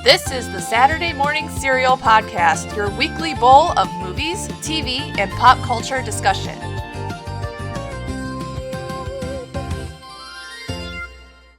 This is the Saturday Morning Serial Podcast, your weekly bowl of movies, TV, and pop culture discussion.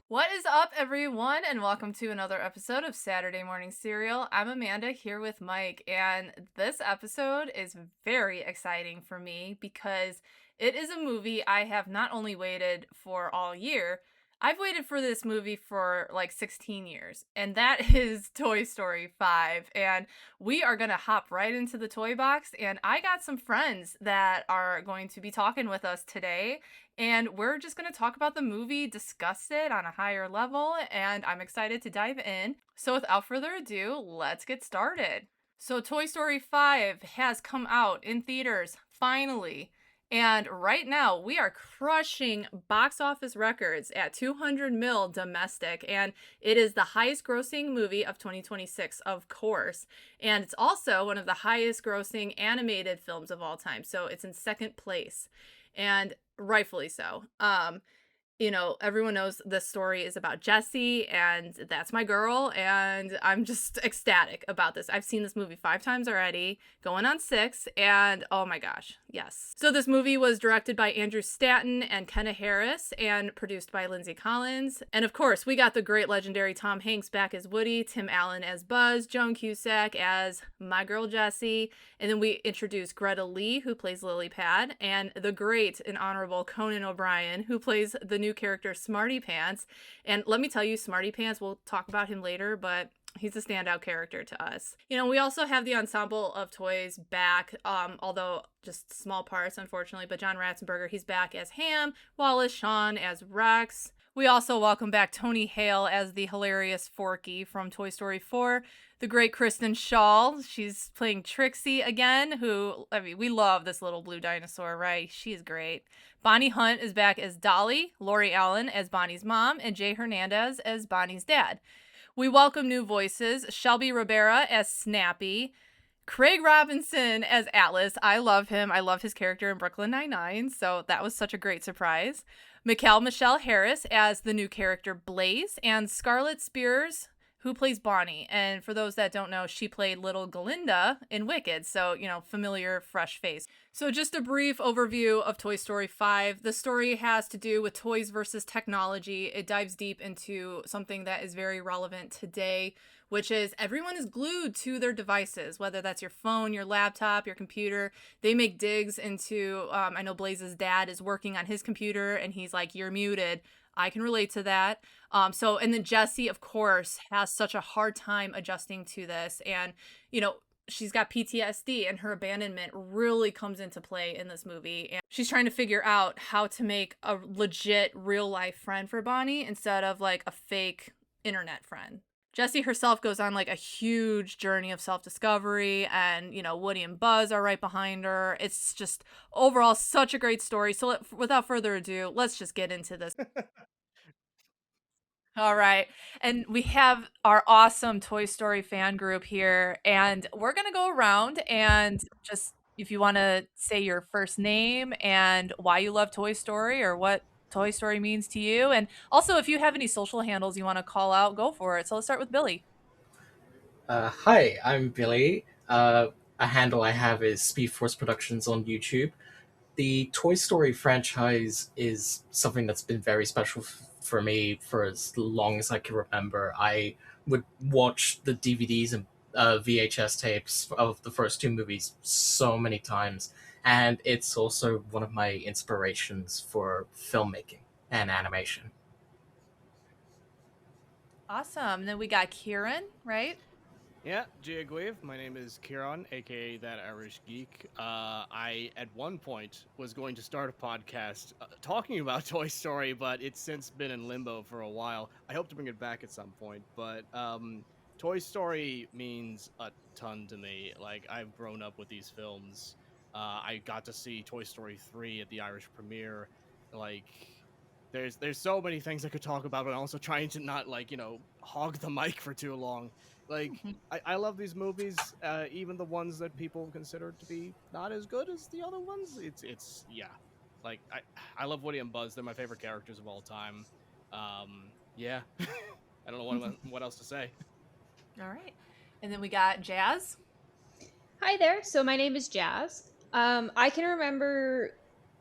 What is up, everyone, and welcome to another episode of Saturday Morning Serial. I'm Amanda here with Mike, and this episode is very exciting for me because it is a movie I have not only waited for all year, I've waited for this movie for like 16 years, and that is Toy Story 5. And we are going to hop right into the toy box, and I got some friends that are going to be talking with us today, and we're just going to talk about the movie, discuss it on a higher level, and I'm excited to dive in. So without further ado, let's get started. So Toy Story 5 has come out in theaters, finally. And right now, we are crushing box office records at 200 mil domestic, and it is the highest grossing movie of 2026, of course. And it's also one of the highest grossing animated films of all time, so it's in second place, and rightfully so. Everyone knows this story is about Jessie, and that's my girl, and I'm just ecstatic about this. I've seen this movie 5 times already, going on 6, and oh my gosh, yes. So this movie was directed by Andrew Stanton and Kenna Harris, and produced by Lindsay Collins. And of course, we got the great legendary Tom Hanks back as Woody, Tim Allen as Buzz, Joan Cusack as my girl Jessie, and then we introduced Greta Lee, who plays Lily Pad, and the great and honorable Conan O'Brien, who plays the new character Smarty Pants. And let me tell you, Smarty Pants, we'll talk about him later, but he's a standout character to us. We also have the ensemble of toys back, although just small parts, unfortunately, but John Ratzenberger, he's back as Ham, Wallace Shawn as Rex. We also welcome back Tony Hale as the hilarious Forky from Toy Story 4. The great Kristen Schaal, she's playing Trixie again, we love this little blue dinosaur, right? She is great. Bonnie Hunt is back as Dolly, Lori Allen as Bonnie's mom, and Jay Hernandez as Bonnie's dad. We welcome new voices, Shelby Ribera as Snappy, Craig Robinson as Atlas. I love him. I love his character in Brooklyn Nine-Nine, so that was such a great surprise. Michelle Harris as the new character Blaze, and Scarlett Spears, who plays Bonnie. And for those that don't know, she played little Glinda in Wicked, so, familiar, fresh face. So just a brief overview of Toy Story 5. The story has to do with toys versus technology. It dives deep into something that is very relevant today, which is everyone is glued to their devices, whether that's your phone, your laptop, your computer. They make digs into, I know Blaze's dad is working on his computer, and he's like, "You're muted." I can relate to that. And then Jessie, of course, has such a hard time adjusting to this. And, she's got PTSD, and her abandonment really comes into play in this movie. And she's trying to figure out how to make a legit real life friend for Bonnie instead of like a fake internet friend. Jessie herself goes on like a huge journey of self-discovery, and, Woody and Buzz are right behind her. It's just overall such a great story. So without further ado, let's just get into this. All right. And we have our awesome Toy Story fan group here, and we're going to go around and just, if you want to say your first name and why you love Toy Story or what Toy Story means to you. And also, if you have any social handles you want to call out, go for it. So let's start with Billy. Hi, I'm Billy. A handle I have is Speed Force Productions on YouTube. The Toy Story franchise is something that's been very special for me for as long as I can remember. I would watch the DVDs and VHS tapes of the first 2 movies so many times, and it's also one of my inspirations for filmmaking and animation. Awesome. And then we got Kieran, right? Yeah, Giagweave. My name is Kieran, aka That Irish Geek. I, at one point, was going to start a podcast talking about Toy Story, but it's since been in limbo for a while. I hope to bring it back at some point, but Toy Story means a ton to me. Like, I've grown up with these films. I got to see Toy Story 3 at the Irish premiere. Like, there's so many things I could talk about, but I'm also trying to not, hog the mic for too long. Like, I love these movies, even the ones that people consider to be not as good as the other ones. It's yeah. Like, I love Woody and Buzz. They're my favorite characters of all time. Yeah. I don't know what else to say. All right. And then we got Jazz. Hi there. So my name is Jazz. I can remember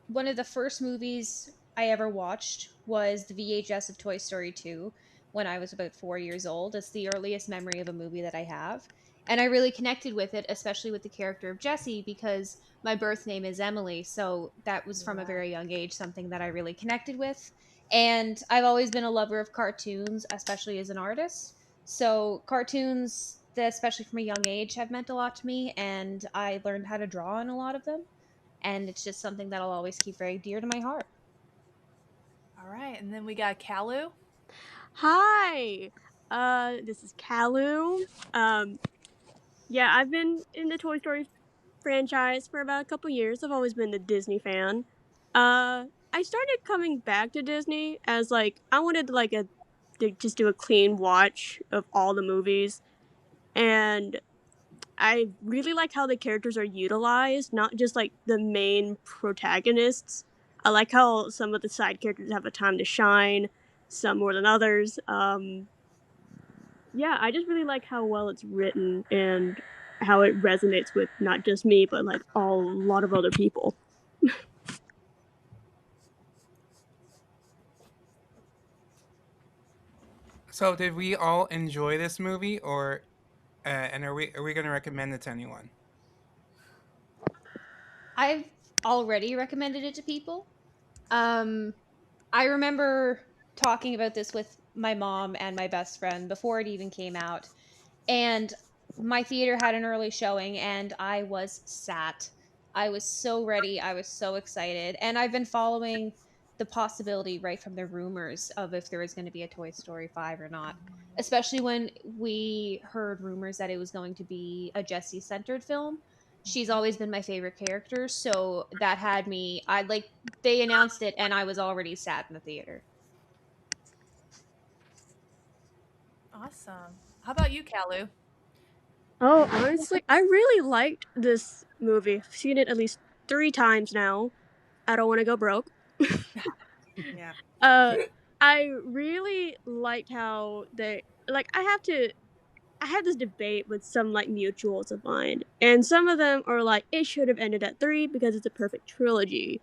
one of the first movies I ever watched was the VHS of Toy Story 2 when I was about 4 years old. It's the earliest memory of a movie that I have. And I really connected with it, especially with the character of Jessie, because my birth name is Emily. So that was from a Yeah. very young age something that I really connected with. And I've always been a lover of cartoons, especially as an artist. So cartoons, especially from a young age, have meant a lot to me, and I learned how to draw in a lot of them. And it's just something that I'll always keep very dear to my heart. All right. And then we got Kalu. Hi, this is Kalu. Um, yeah, I've been in the Toy Story franchise for about a couple years. I've always been a Disney fan. I started coming back to Disney as like I wanted like a to just do a clean watch of all the movies, and I really like how the characters are utilized, not just like the main protagonists. I like how some of the side characters have a time to shine, some more than others. Yeah, I just really like how well it's written and how it resonates with not just me, but like a lot of other people. So, did we all enjoy this movie, or and are we going to recommend it to anyone? I've already recommended it to people. Um, I remember talking about this with my mom and my best friend before it even came out. And my theater had an early showing, and I was sat. I was so ready. I was so excited. And I've been following the possibility right from the rumors of if there was going to be a Toy Story 5 or not, especially when we heard rumors that it was going to be a Jessie centered film. She's always been my favorite character, so that had me. I like they announced it, and I was already sat in the theater. Awesome. How about you, Kalu? Oh, honestly, I really liked this movie. I've seen it at least 3 times now. I don't want to go broke. Yeah. uh, I really liked how they like. I had this debate with some like mutuals of mine, and some of them are like, it should have ended at 3 because it's a perfect trilogy.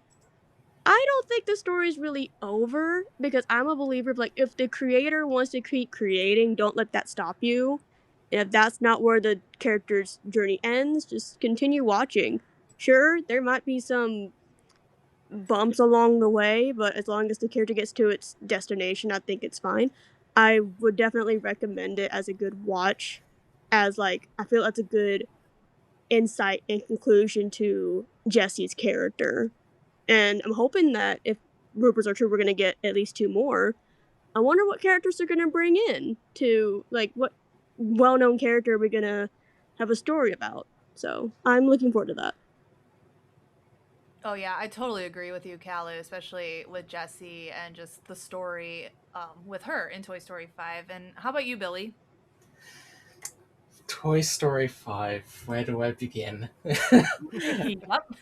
I don't think the story's really over because I'm a believer of like if the creator wants to keep creating, don't let that stop you. And if that's not where the character's journey ends, just continue watching. Sure, there might be some bumps along the way, but as long as the character gets to its destination, I think it's fine. I would definitely recommend it as a good watch, as like I feel that's a good insight and conclusion to Jesse's character. And I'm hoping that if rumors are true, we're gonna get at least 2 more. I wonder what characters they're gonna bring in to like what well-known character are we gonna have a story about. So I'm looking forward to that. Oh yeah, I totally agree with you, Kalu, especially with Jessie and just the story with her in Toy Story 5. And how about you, Billy? Toy Story 5, where do I begin? Yep.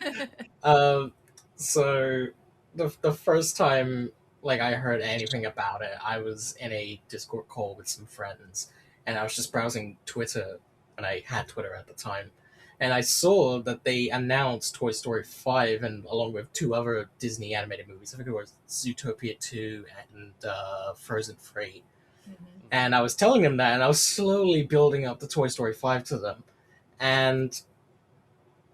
Um, so the first time like I heard anything about it, I was in a Discord call with some friends, and I was just browsing Twitter, and I had Twitter at the time, and I saw that they announced Toy Story 5, and along with 2 other Disney animated movies. I think it was Zootopia 2 and Frozen 3. Mhm. And I was telling them that, and I was slowly building up the Toy Story 5 to them, and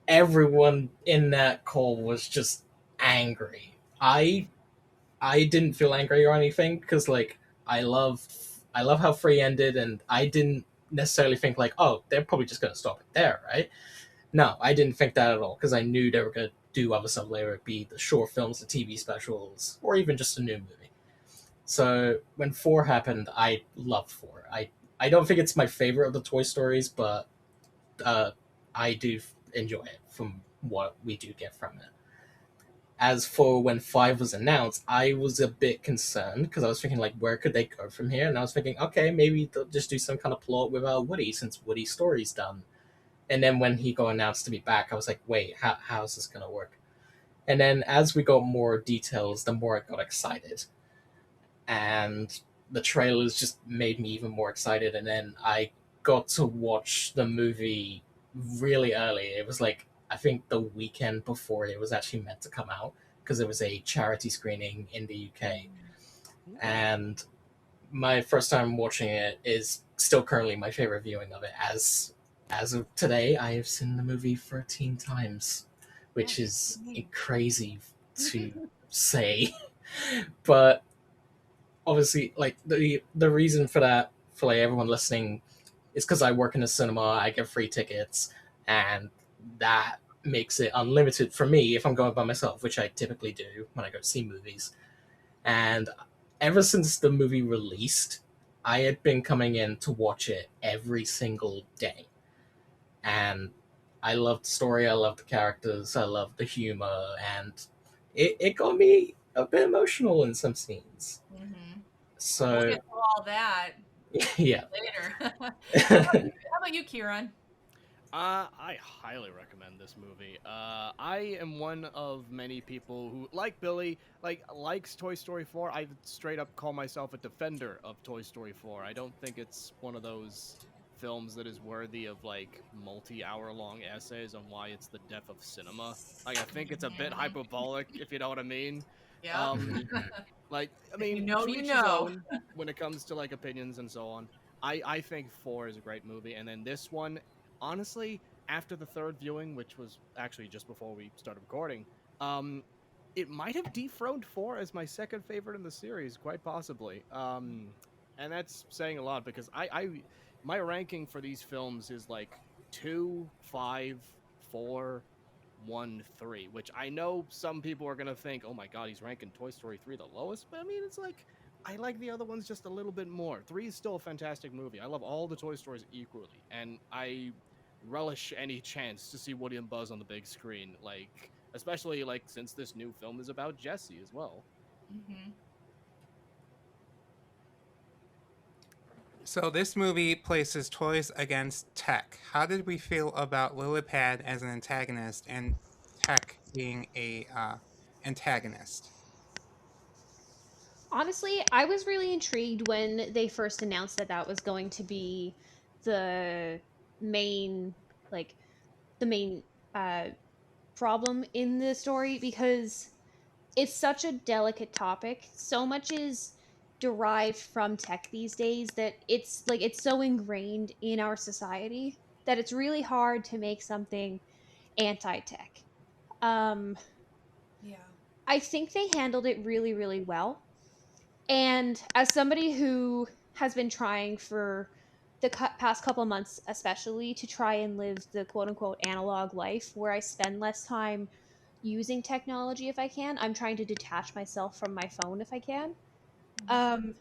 everyone in that call was just angry. I didn't feel angry or anything because like I love how Free ended, and I didn't necessarily think like, oh, they're probably just gonna stop it there, right? No, I didn't think that at all because I knew they were gonna do other stuff later, it be the short films, the TV specials, or even just a new movie. So when 4 happened, I loved 4. I don't think it's my favorite of the Toy Stories, but uh, I do enjoy it from what we do get from it. As for when 5 was announced, I was a bit concerned because I was thinking like, where could they go from here? And I was thinking, okay, maybe they'll just do some kind of plot with Woody since Woody's story's done. And then when he got announced to be back, I was like, wait, how's this gonna work? And then as we got more details, the more I got excited, and the trailers just made me even more excited. And then I got to watch the movie really early. It was like, I think the weekend before it was actually meant to come out, because it was a charity screening in the UK. And my first time watching it is still currently my favorite viewing of it. As of today, I have seen the movie 13 times, which is crazy to say. But obviously, like, the reason for that, for like everyone listening, is because I work in a cinema, I get free tickets, and that makes it unlimited for me if I'm going by myself, which I typically do when I go see movies. And ever since the movie released, I had been coming in to watch it every single day. And I loved the story, I loved the characters, I loved the humor, and it got me a bit emotional in some scenes. Mm-hmm. We'll So, get to all that yeah. later. How about you, Kieran? I highly recommend this movie. I am one of many people who, like Billy, likes Toy Story 4. I straight up call myself a defender of Toy Story 4. I don't think it's one of those films that is worthy of like multi-hour long essays on why it's the death of cinema. Like, I think it's a bit hyperbolic, if you know what I mean. Yeah. Like, I mean, You to each his know. own when it comes to like opinions and so on. I think 4 is a great movie, and then this one, honestly, after the third viewing, which was actually just before we started recording, it might have dethroned 4 as my second favorite in the series, quite possibly. And that's saying a lot, because my ranking for these films is like 2, 5, 4, 1, 3, which I know some people are gonna think, oh my god, he's ranking Toy Story 3 the lowest, but I mean, it's like, I like the other ones just a little bit more. 3 is still a fantastic movie. I love all the Toy Stories equally, and I relish any chance to see Woody and Buzz on the big screen, like, especially like since this new film is about Jessie as well. Mm-hmm. So this movie places toys against tech. How did we feel about Lillipad as an antagonist and tech being a antagonist? Honestly, I was really intrigued when they first announced that that was going to be the main, like, the main uh, problem in the story, because it's such a delicate topic. So much is derived from tech these days that it's so ingrained in our society that it's really hard to make something anti-tech. Um, Yeah. I think they handled it really, really well. And as somebody who has been trying for the past couple months, especially, to try and live the quote unquote analog life where I spend less time using technology if I can, I'm trying to detach myself from my phone if I can. Um,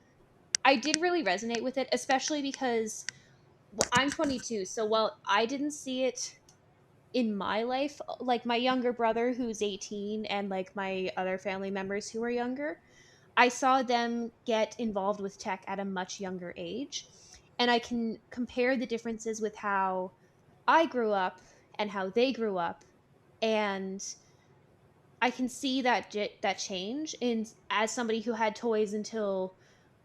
I did really resonate with it, especially because I'm 22. So while I didn't see it in my life, like my younger brother who's 18 and like my other family members who are younger, I saw them get involved with tech at a much younger age. And I can compare the differences with how I grew up and how they grew up. And I can see that change in as somebody who had toys until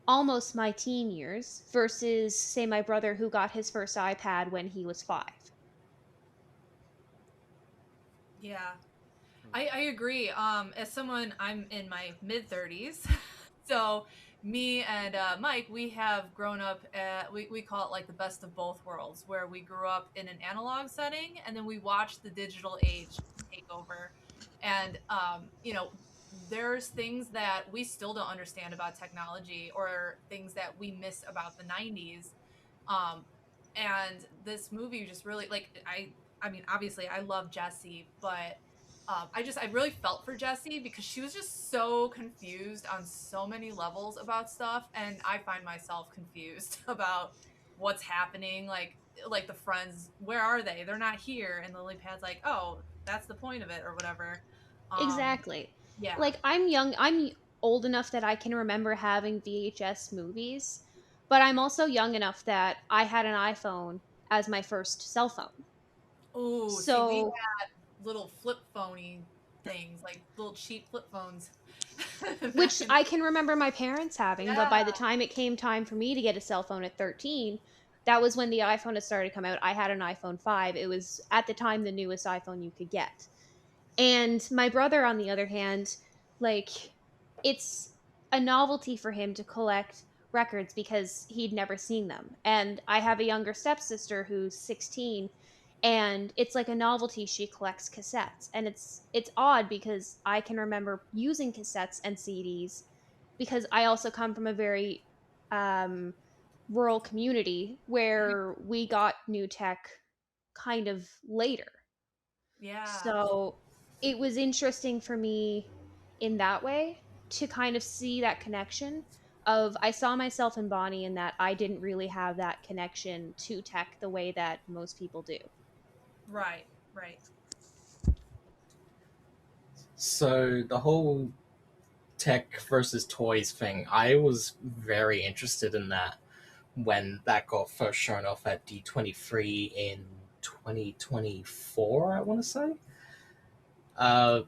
almost my teen years versus say my brother who got his first iPad when he was 5. Yeah. I agree. As someone, I'm in my mid 30s. So me and Mike, we have grown up we call it like the best of both worlds, where we grew up in an analog setting and then we watched the digital age take over. And there's things that we still don't understand about technology, or things that we miss about the 90s. Um, and this movie just really, like, I mean, obviously I love Jessie, but I really felt for Jessie because she was just so confused on so many levels about stuff, and I find myself confused about what's happening. Like the friends, where are they? They're not here, and Lily Pad's like, oh, that's the point of it, or whatever. Um, Exactly. yeah. Like I'm old enough that I can remember having VHS movies, but I'm also young enough that I had an iPhone as my first cell phone. Oh, see, we So, had little flip phony things, like little cheap flip phones. Back which in, I can remember my parents having, but by yeah. the time it came time for me to get a cell phone at 13, that was when the iPhone had started to come out. I had an iPhone 5. It was at the time the newest iPhone you could get. And my brother, on the other hand, like, it's a novelty for him to collect records because he'd never seen them. And I have a younger stepsister who's 16, and it's like a novelty. She collects cassettes. And it's odd because I can remember using cassettes and CDs because I also come from a very um rural community where we got new tech kind of later. Yeah. So it was interesting for me in that way to kind of see that connection of I saw myself in Bonnie in that I didn't really have that connection to tech the way that most people do. Right. Right. So the whole tech versus toys thing, I was very interested in that when that got first shown off at D23 in 2024, I want to say. Uh,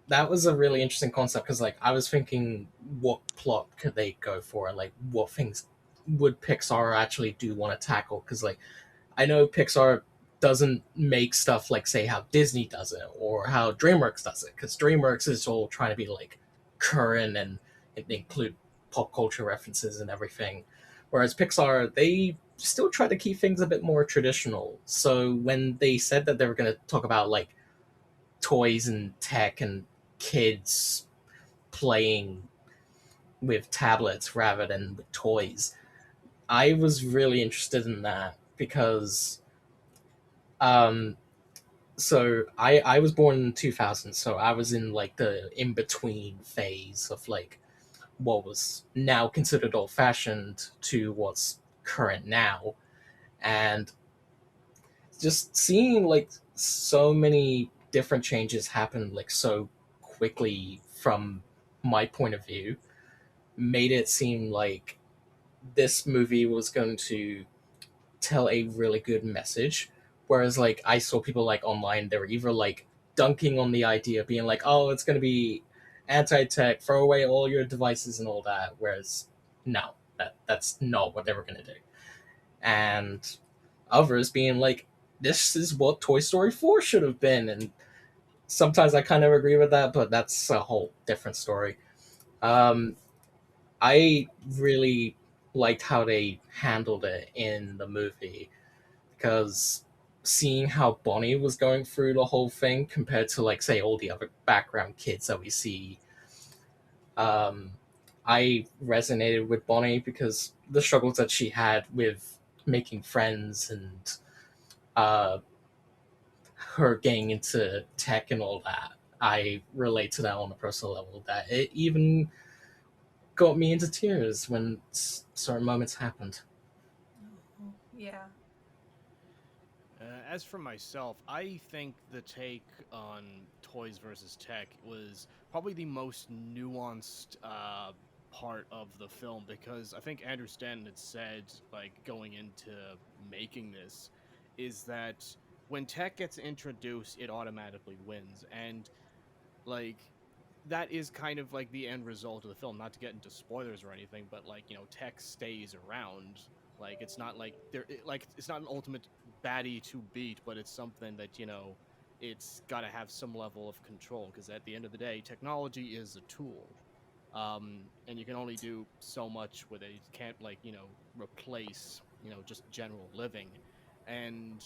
that was a really interesting concept because, like, I was thinking, what plot could they go for, and like, what things would Pixar actually do want to tackle? Because, like, I know Pixar doesn't make stuff like, say, how Disney does it or how DreamWorks does it, because DreamWorks is all trying to be like current and include pop culture references and everything. Whereas Pixar, they still try to keep things a bit more traditional. So when they said that they were going to talk about like toys and tech and kids playing with tablets rather than with toys, I was really interested in that because um so I was born in 2000, so I was in like the in between phase of like what was now considered old fashioned to what's current now, and just seeing like so many different changes happen like so quickly from my point of view made it seem like this movie was going to tell a really good message. Whereas like I saw people like online, they were either like dunking on the idea, being like, "Oh, it's gonna be anti-tech, throw away all your devices and all that." Whereas no, that's not what they were gonna do. And others being like, "This is what Toy Story 4 should have been." And sometimes I kind of agree with that, but that's a whole different story. Um, I really liked how they handled it in the movie because seeing how Bonnie was going through the whole thing compared to like say all the other background kids that we see, um, I resonated with Bonnie because the struggles that she had with making friends and uh, her getting into tech and all that. I relate to that on a personal level. That it even got me into tears when certain moments happened. Yeah. As for myself, I think the take on toys versus tech was probably the most nuanced part of the film because I think Andrew Stanton had said, like, going into making this, is that when tech gets introduced, it automatically wins. And, like, that is kind of like the end result of the film. Not to get into spoilers or anything, but like tech stays around. Like it's not like like it's not an ultimate baddie to beat, but it's something that it's got to have some level of control because at the end of the day, technology is a tool, and you can only do so much with it. You can't like replace just general living, and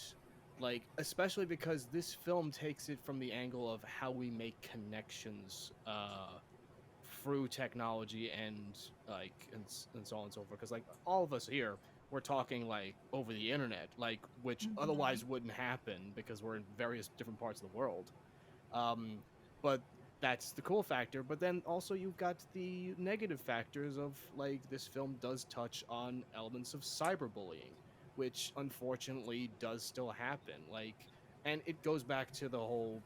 like especially because this film takes it from the angle of how we make connections through technology and and so on and so forth because like all of us here we're talking like over the internet like which Mhm. otherwise wouldn't happen because we're in various different parts of the world, um, but that's the cool factor. But then also you've got the negative factors of like this film does touch on elements of cyberbullying, which unfortunately does still happen. Like, and it goes back to the whole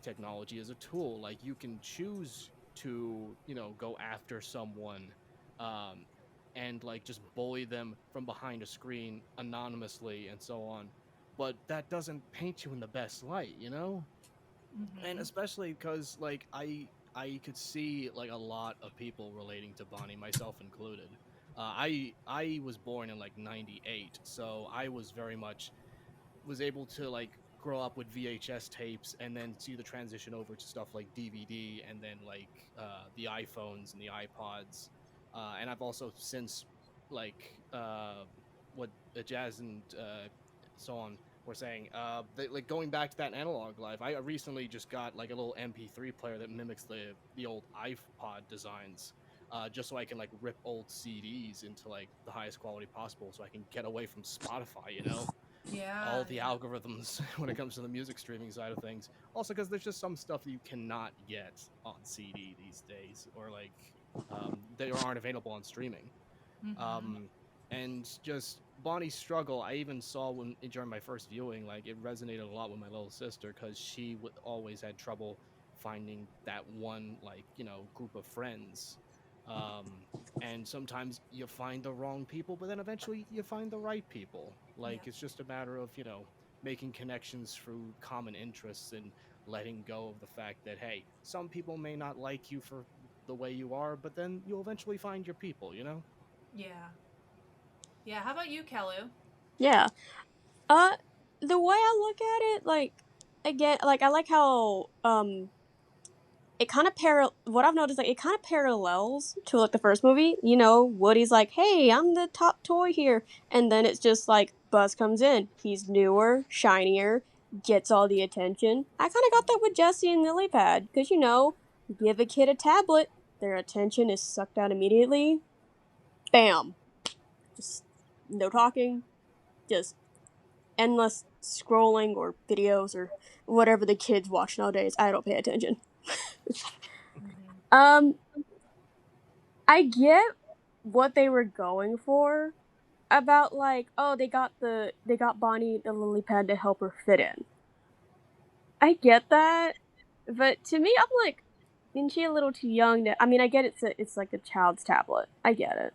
technology as a tool. Like, you can choose to, go after someone, um, and like just bully them from behind a screen anonymously and so on. But that doesn't paint you in the best light. And Mhm. especially because like I could see like a lot of people relating to Bonnie, myself included. I was born in like '98, so I was very much was able to like grow up with VHS tapes and then see the transition over to stuff like DVD and then like the iPhones and the iPods. And I've also since like what Jazz and so on were saying, like going back to that analog life. I recently just got like a little MP3 player that mimics the old iPod designs. Just so I can like rip old CDs into like the highest quality possible, so I can get away from Spotify, Yeah, all the yeah. algorithms when it comes to the music streaming side of things. Also, because there's just some stuff that you cannot get on CD these days, or like they aren't available on streaming. Mm-hmm. Um, and just Bonnie's struggle, I even saw when during my first viewing, like it resonated a lot with my little sister because she always had trouble finding that one like group of friends. Um, and sometimes you find the wrong people, but then eventually you find the right people. Yeah. Like it's just a matter of making connections through common interests and letting go of the fact that hey, some people may not like you for the way you are, but then you'll eventually find your people. Yeah. Yeah. How about you, Kelu? Yeah. Uh, the way I look at it, like again, like I like how it kind of what I've noticed, like it kind of parallels to like the first movie. Woody's like, "Hey, I'm the top toy here," and then it's just like Buzz comes in. He's newer, shinier, gets all the attention. I kind of got that with Jessie and Lilypad because give a kid a tablet, their attention is sucked out immediately. Bam, just no talking, just endless scrolling or videos or whatever the kids watch nowadays. I don't pay attention. Mm-hmm. Um, I get what they were going for about like, oh, they got Bonnie the lily pad to help her fit in. I get that, but to me, I'm like, isn't she a little too young? I mean, I get it's like a child's tablet. I get it,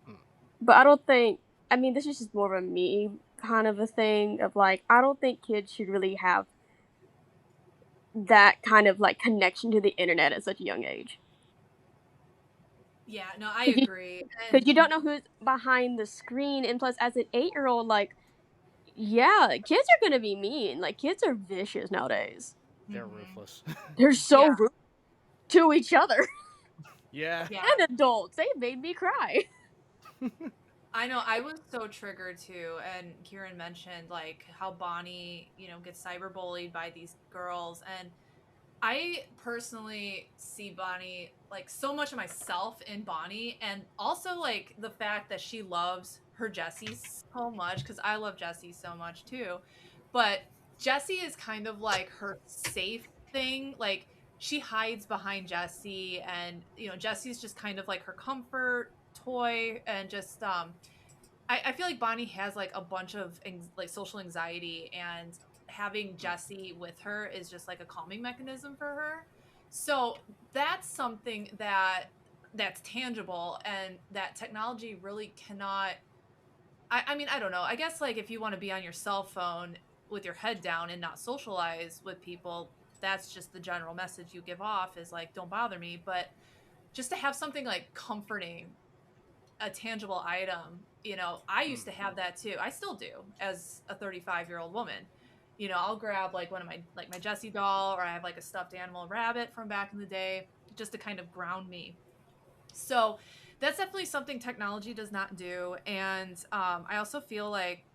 Hmm. but I don't think. I mean, this is just more of a me kind of a thing of like, I don't think kids should really have that kind of like connection to the internet at such a young age. Yeah. No, I Because agree. And you don't know who's behind the screen, and plus, as an 8-year-old, like, yeah, kids are gonna be mean. Like, kids are vicious nowadays. They're mm-hmm. ruthless. They're Yeah. so rude to each other Yeah. Yeah. and adults. They made me cry. I know I was so triggered too, and Kieran mentioned like how Bonnie, gets cyberbullied by these girls, and I personally see Bonnie like so much of myself in Bonnie, and also like the fact that she loves her Jessie so much because I love Jessie so much too. But Jessie is kind of like her safe thing. Like she hides behind Jessie, and Jessie's just kind of like her comfort toy, and just I feel like Bonnie has like a bunch of like social anxiety, and having Jessie with her is just like a calming mechanism for her. So that's something that's tangible, and that technology really cannot. I mean, I don't know. I guess like if you want to be on your cell phone with your head down and not socialize with people, that's just the general message you give off is like, don't bother me. But just to have something like comforting, a tangible item, I used to have that too. I still do as a 35-year-old woman. I'll grab like one of my Jessie doll, or I have like a stuffed animal rabbit from back in the day, just to kind of ground me. So that's definitely something technology does not do. And I also feel like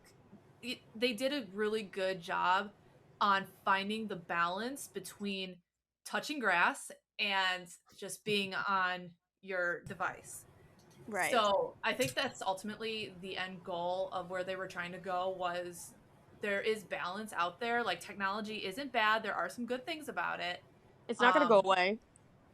they did a really good job on finding the balance between touching grass and just being on your device. Right. So I think that's ultimately the end goal of where they were trying to go, was there is balance out there. Like technology isn't bad. There are some good things about it. It's not gonna go Um, away. Oh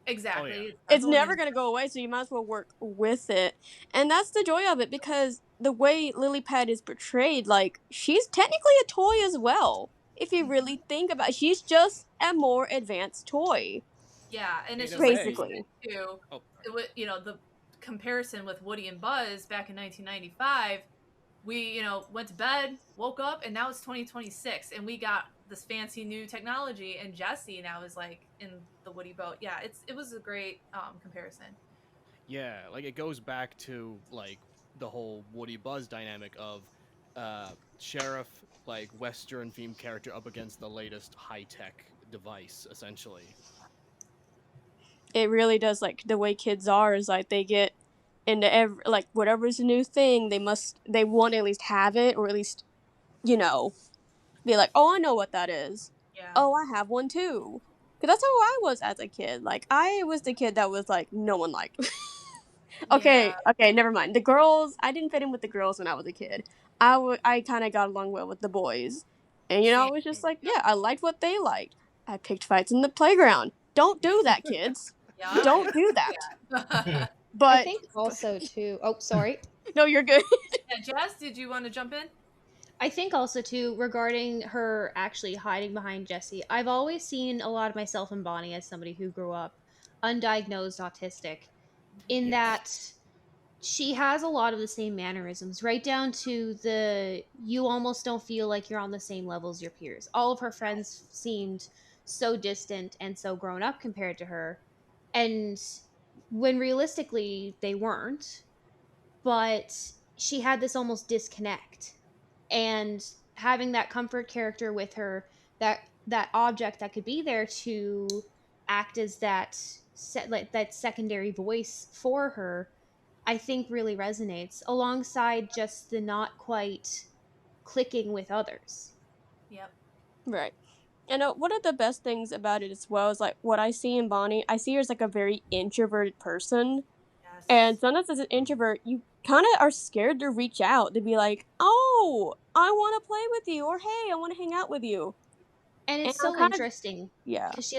yeah. exactly. It's not It's going never in. gonna go away, so you might as well work with it. And that's the joy of it, because the way Lilypad is portrayed, like, she's technically a toy as well. If you really think about it, she's just a more advanced toy, Yeah, and In it's a just like you way. basically. said too. Oh, It was, the comparison with Woody and Buzz back in 1995. We, went to bed, woke up, and now it's 2026, and we got this fancy new technology. And Jessie now is like in the Woody boat. Yeah, it was a great comparison. yeah. Like it goes back to like the whole Woody Buzz dynamic of sheriff, like Western themed character, up against the latest high tech device, essentially. It really does, like, the way kids are is like they get into like whatever's a new thing, they want to at least have it, or at least, you know, be like, oh, I know what that is. Yeah. Oh, I have one too. Because that's how I was as a kid. Like, I was the kid that was like, no one liked. Okay, never mind. The girls, I didn't fit in with the girls when I was a kid. I kind of got along well with the boys. And, you know, I was just like, yeah, I liked what they liked. I picked fights in the playground. Don't do that, kids. Yeah. Don't do that. Yeah. But I think also too. Oh, sorry. no, you're good. Yeah, Jess, did you want to jump in? I think also too, regarding her actually hiding behind Jessie, I've always seen a lot of myself in Bonnie as somebody who grew up undiagnosed autistic, in that she has a lot of the same mannerisms, right down to the you almost don't feel like you're on the same level as your peers. All of her friends seemed so distant and so grown up compared to her. And when realistically they weren't, but she had this almost disconnect. And having that comfort character with her, that object that could be there to act as like that secondary voice for her, I think really resonates alongside just the not quite clicking with others. Yep. Right. And one of the best things about it as well is like what I see in Bonnie, I see her as like a very introverted person. Yes. And sometimes as an introvert, you kind of are scared to reach out to be like, oh, I want to play with you, or hey, I want to hang out with you. And it's I'm so kind of, interesting yeah. because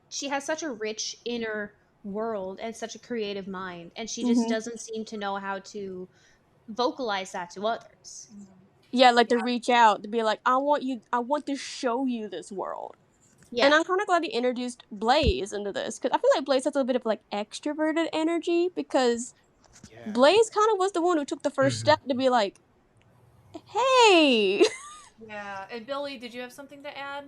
she has such a rich inner world and such a creative mind, and she just Mhm. doesn't seem to know how to vocalize that to others. Yeah, like to reach out to be like, I want to show you this world. Yeah. And I'm kind of glad he introduced Blaze into this, because I feel like Blaze has a little bit of like extroverted energy, because Yeah. Blaze kind of was the one who took the first step to be like, hey. Yeah. And Billy, did you have something to add?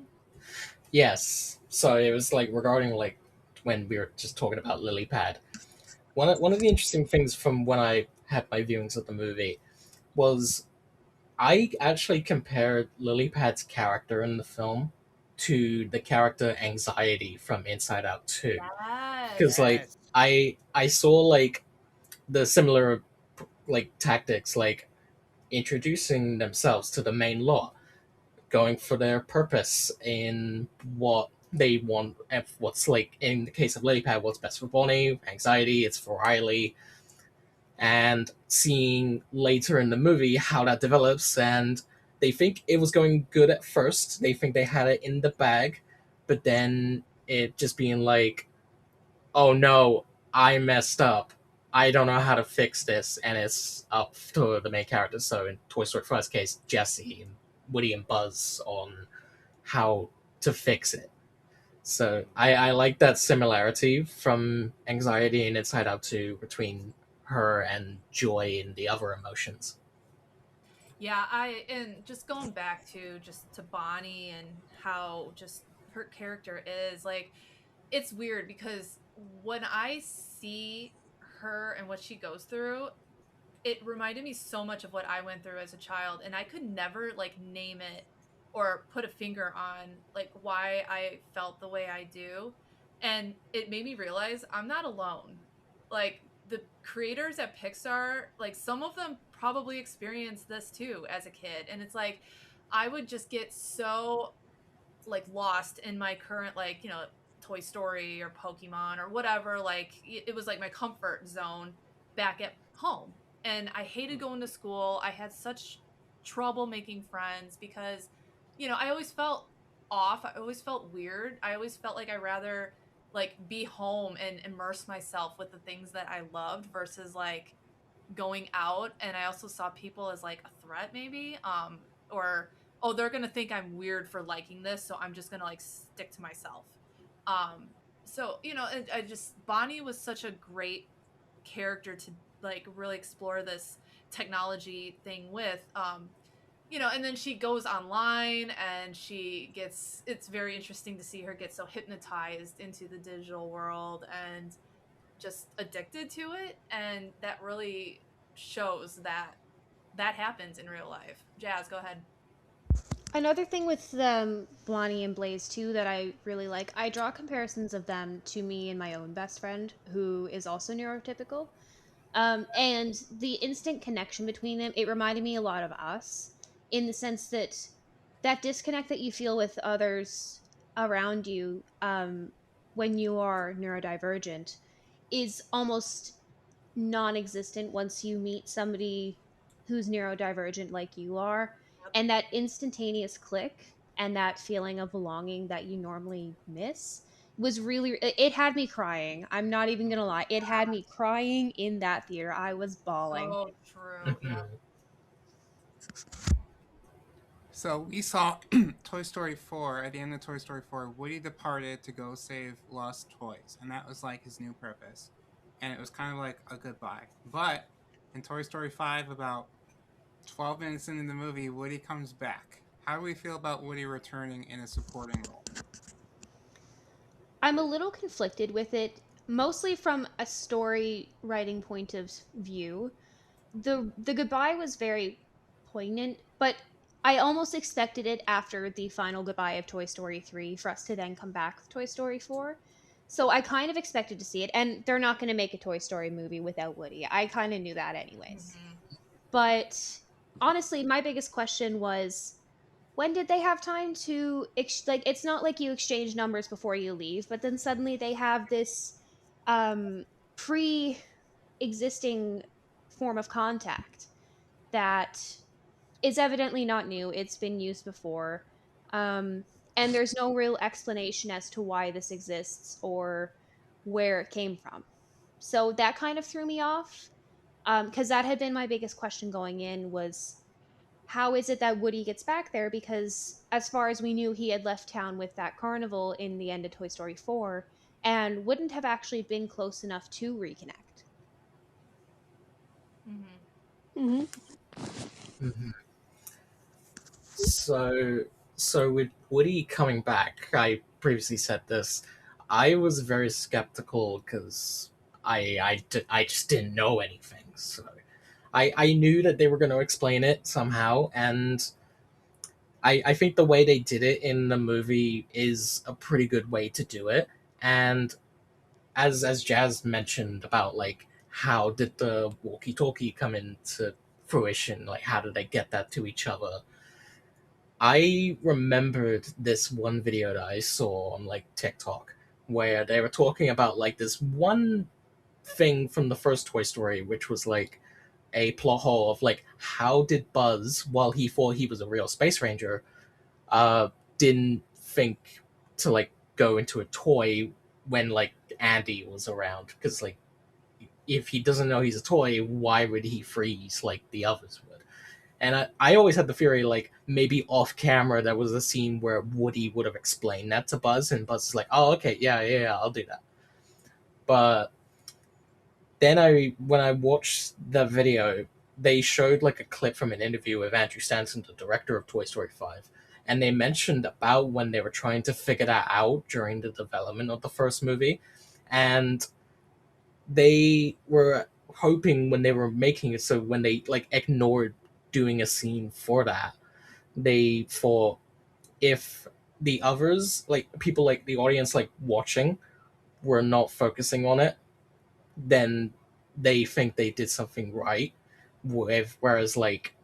Yes. So it was like regarding like when we were just talking about Lily Pad. One of the interesting things from when I had my viewings of the movie was I actually compared Lily Pad's character in the film to the character Anxiety from Inside Out 2. Because like I saw like the similar like tactics, like introducing themselves to the main law, going for their purpose in what they want, and what's like in the case of Lilypad, what's best for Bonnie, Anxiety, it's for Riley, and seeing later in the movie how that develops, and they think it was going good at first, they think they had it in the bag, but then it just being like, oh no, I messed up. I don't know how to fix this, and it's up to the main characters. So in Toy Story 1's case, Jessie and Woody and Buzz on how to fix it. So I like that similarity from Anxiety and Inside Out 2 between her and joy and the other emotions. Yeah, and just going back to Bonnie and how just her character is like, it's weird because when I see her and what she goes through, it reminded me so much of what I went through as a child, and I could never like name it or put a finger on like why I felt the way I do. And it made me realize I'm not alone. Like the creators at Pixar, like some of them probably experienced this too as a kid. And it's like I would just get so like lost in my current like, Toy Story or Pokemon or whatever, like it was like my comfort zone back at home. And I hated going to school. I had such trouble making friends because I always felt off. I always felt weird. I always felt like I rather like be home and immerse myself with the things that I loved versus like going out. And I also saw people as like a threat maybe, or oh, they're gonna think I'm weird for liking this, so I'm just gonna like stick to myself. So I just Bonnie was such a great character to like really explore this technology thing with. And then she goes online and it's very interesting to see her get so hypnotized into the digital world and just addicted to it, and that really shows that that happens in real life. Jazz, go ahead. Another thing with Blondie and Blaze too that I really like, I draw comparisons of them to me and my own best friend who is also neurotypical. And the instant connection between them, it reminded me a lot of us in the sense that that disconnect that you feel with others around you when you are neurodivergent is almost non-existent once you meet somebody who's neurodivergent like you are, and that instantaneous click and that feeling of belonging that you normally miss was really, it had me crying. I'm not even gonna lie, it had me crying in that theater. I was bawling. So true. Yeah. So we saw Toy Story 4. At the end of Toy Story 4, Woody departed to go save lost toys, and that was like his new purpose. And it was kind of like a goodbye. But in Toy Story 5, about 12 minutes into the movie, Woody comes back. How do we feel about Woody returning in a supporting role? I'm a little conflicted with it, mostly from a story writing point of view. The goodbye was very poignant, but I almost expected it after the final goodbye of Toy Story 3 for us to then come back with Toy Story 4. So I kind of expected to see it, and they're not going to make a Toy Story movie without Woody. I kind of knew that anyways. But honestly, my biggest question was, when did they have time to like, it's not like you exchange numbers before you leave, but then suddenly they have this pre existing form of contact that is evidently not new. It's been used before. Um, and there's no real explanation as to why this exists or where it came from. So that kind of threw me off, because that had been my biggest question going in was, how is it that Woody gets back there? Because as far as we knew, he had left town with that carnival in the end of Toy Story 4 and wouldn't have actually been close enough to reconnect. So with Woody coming back, I previously said this. I was very skeptical because I just didn't know anything. So I knew that they were going to explain it somehow, and I think the way they did it in the movie is a pretty good way to do it. And as Jazz mentioned about like how did the walkie-talkie come into fruition, like how did they get that to each other, I remembered this one video that I saw on like TikTok where they were talking about like this one thing from the first Toy Story, which was like a plot hole of like how did Buzz, while he thought he was a real space ranger, didn't think to like go into a toy when like Andy was around, because like if he doesn't know he's a toy, why would he freeze like the others would? And I always had the theory, like, maybe off camera, there was a scene where Woody would have explained that to Buzz, and Buzz is like, oh, okay, yeah, I'll do that. But then when I watched the video, they showed, like, a clip from an interview with Andrew Stanton, the director of Toy Story 5, and they mentioned about when they were trying to figure that out during the development of the first movie, and they were hoping when they were making it, so when they, like, ignored doing a scene for that, they thought if the others, like people like the audience like watching, were not focusing on it, then they think they did something right. Whereas like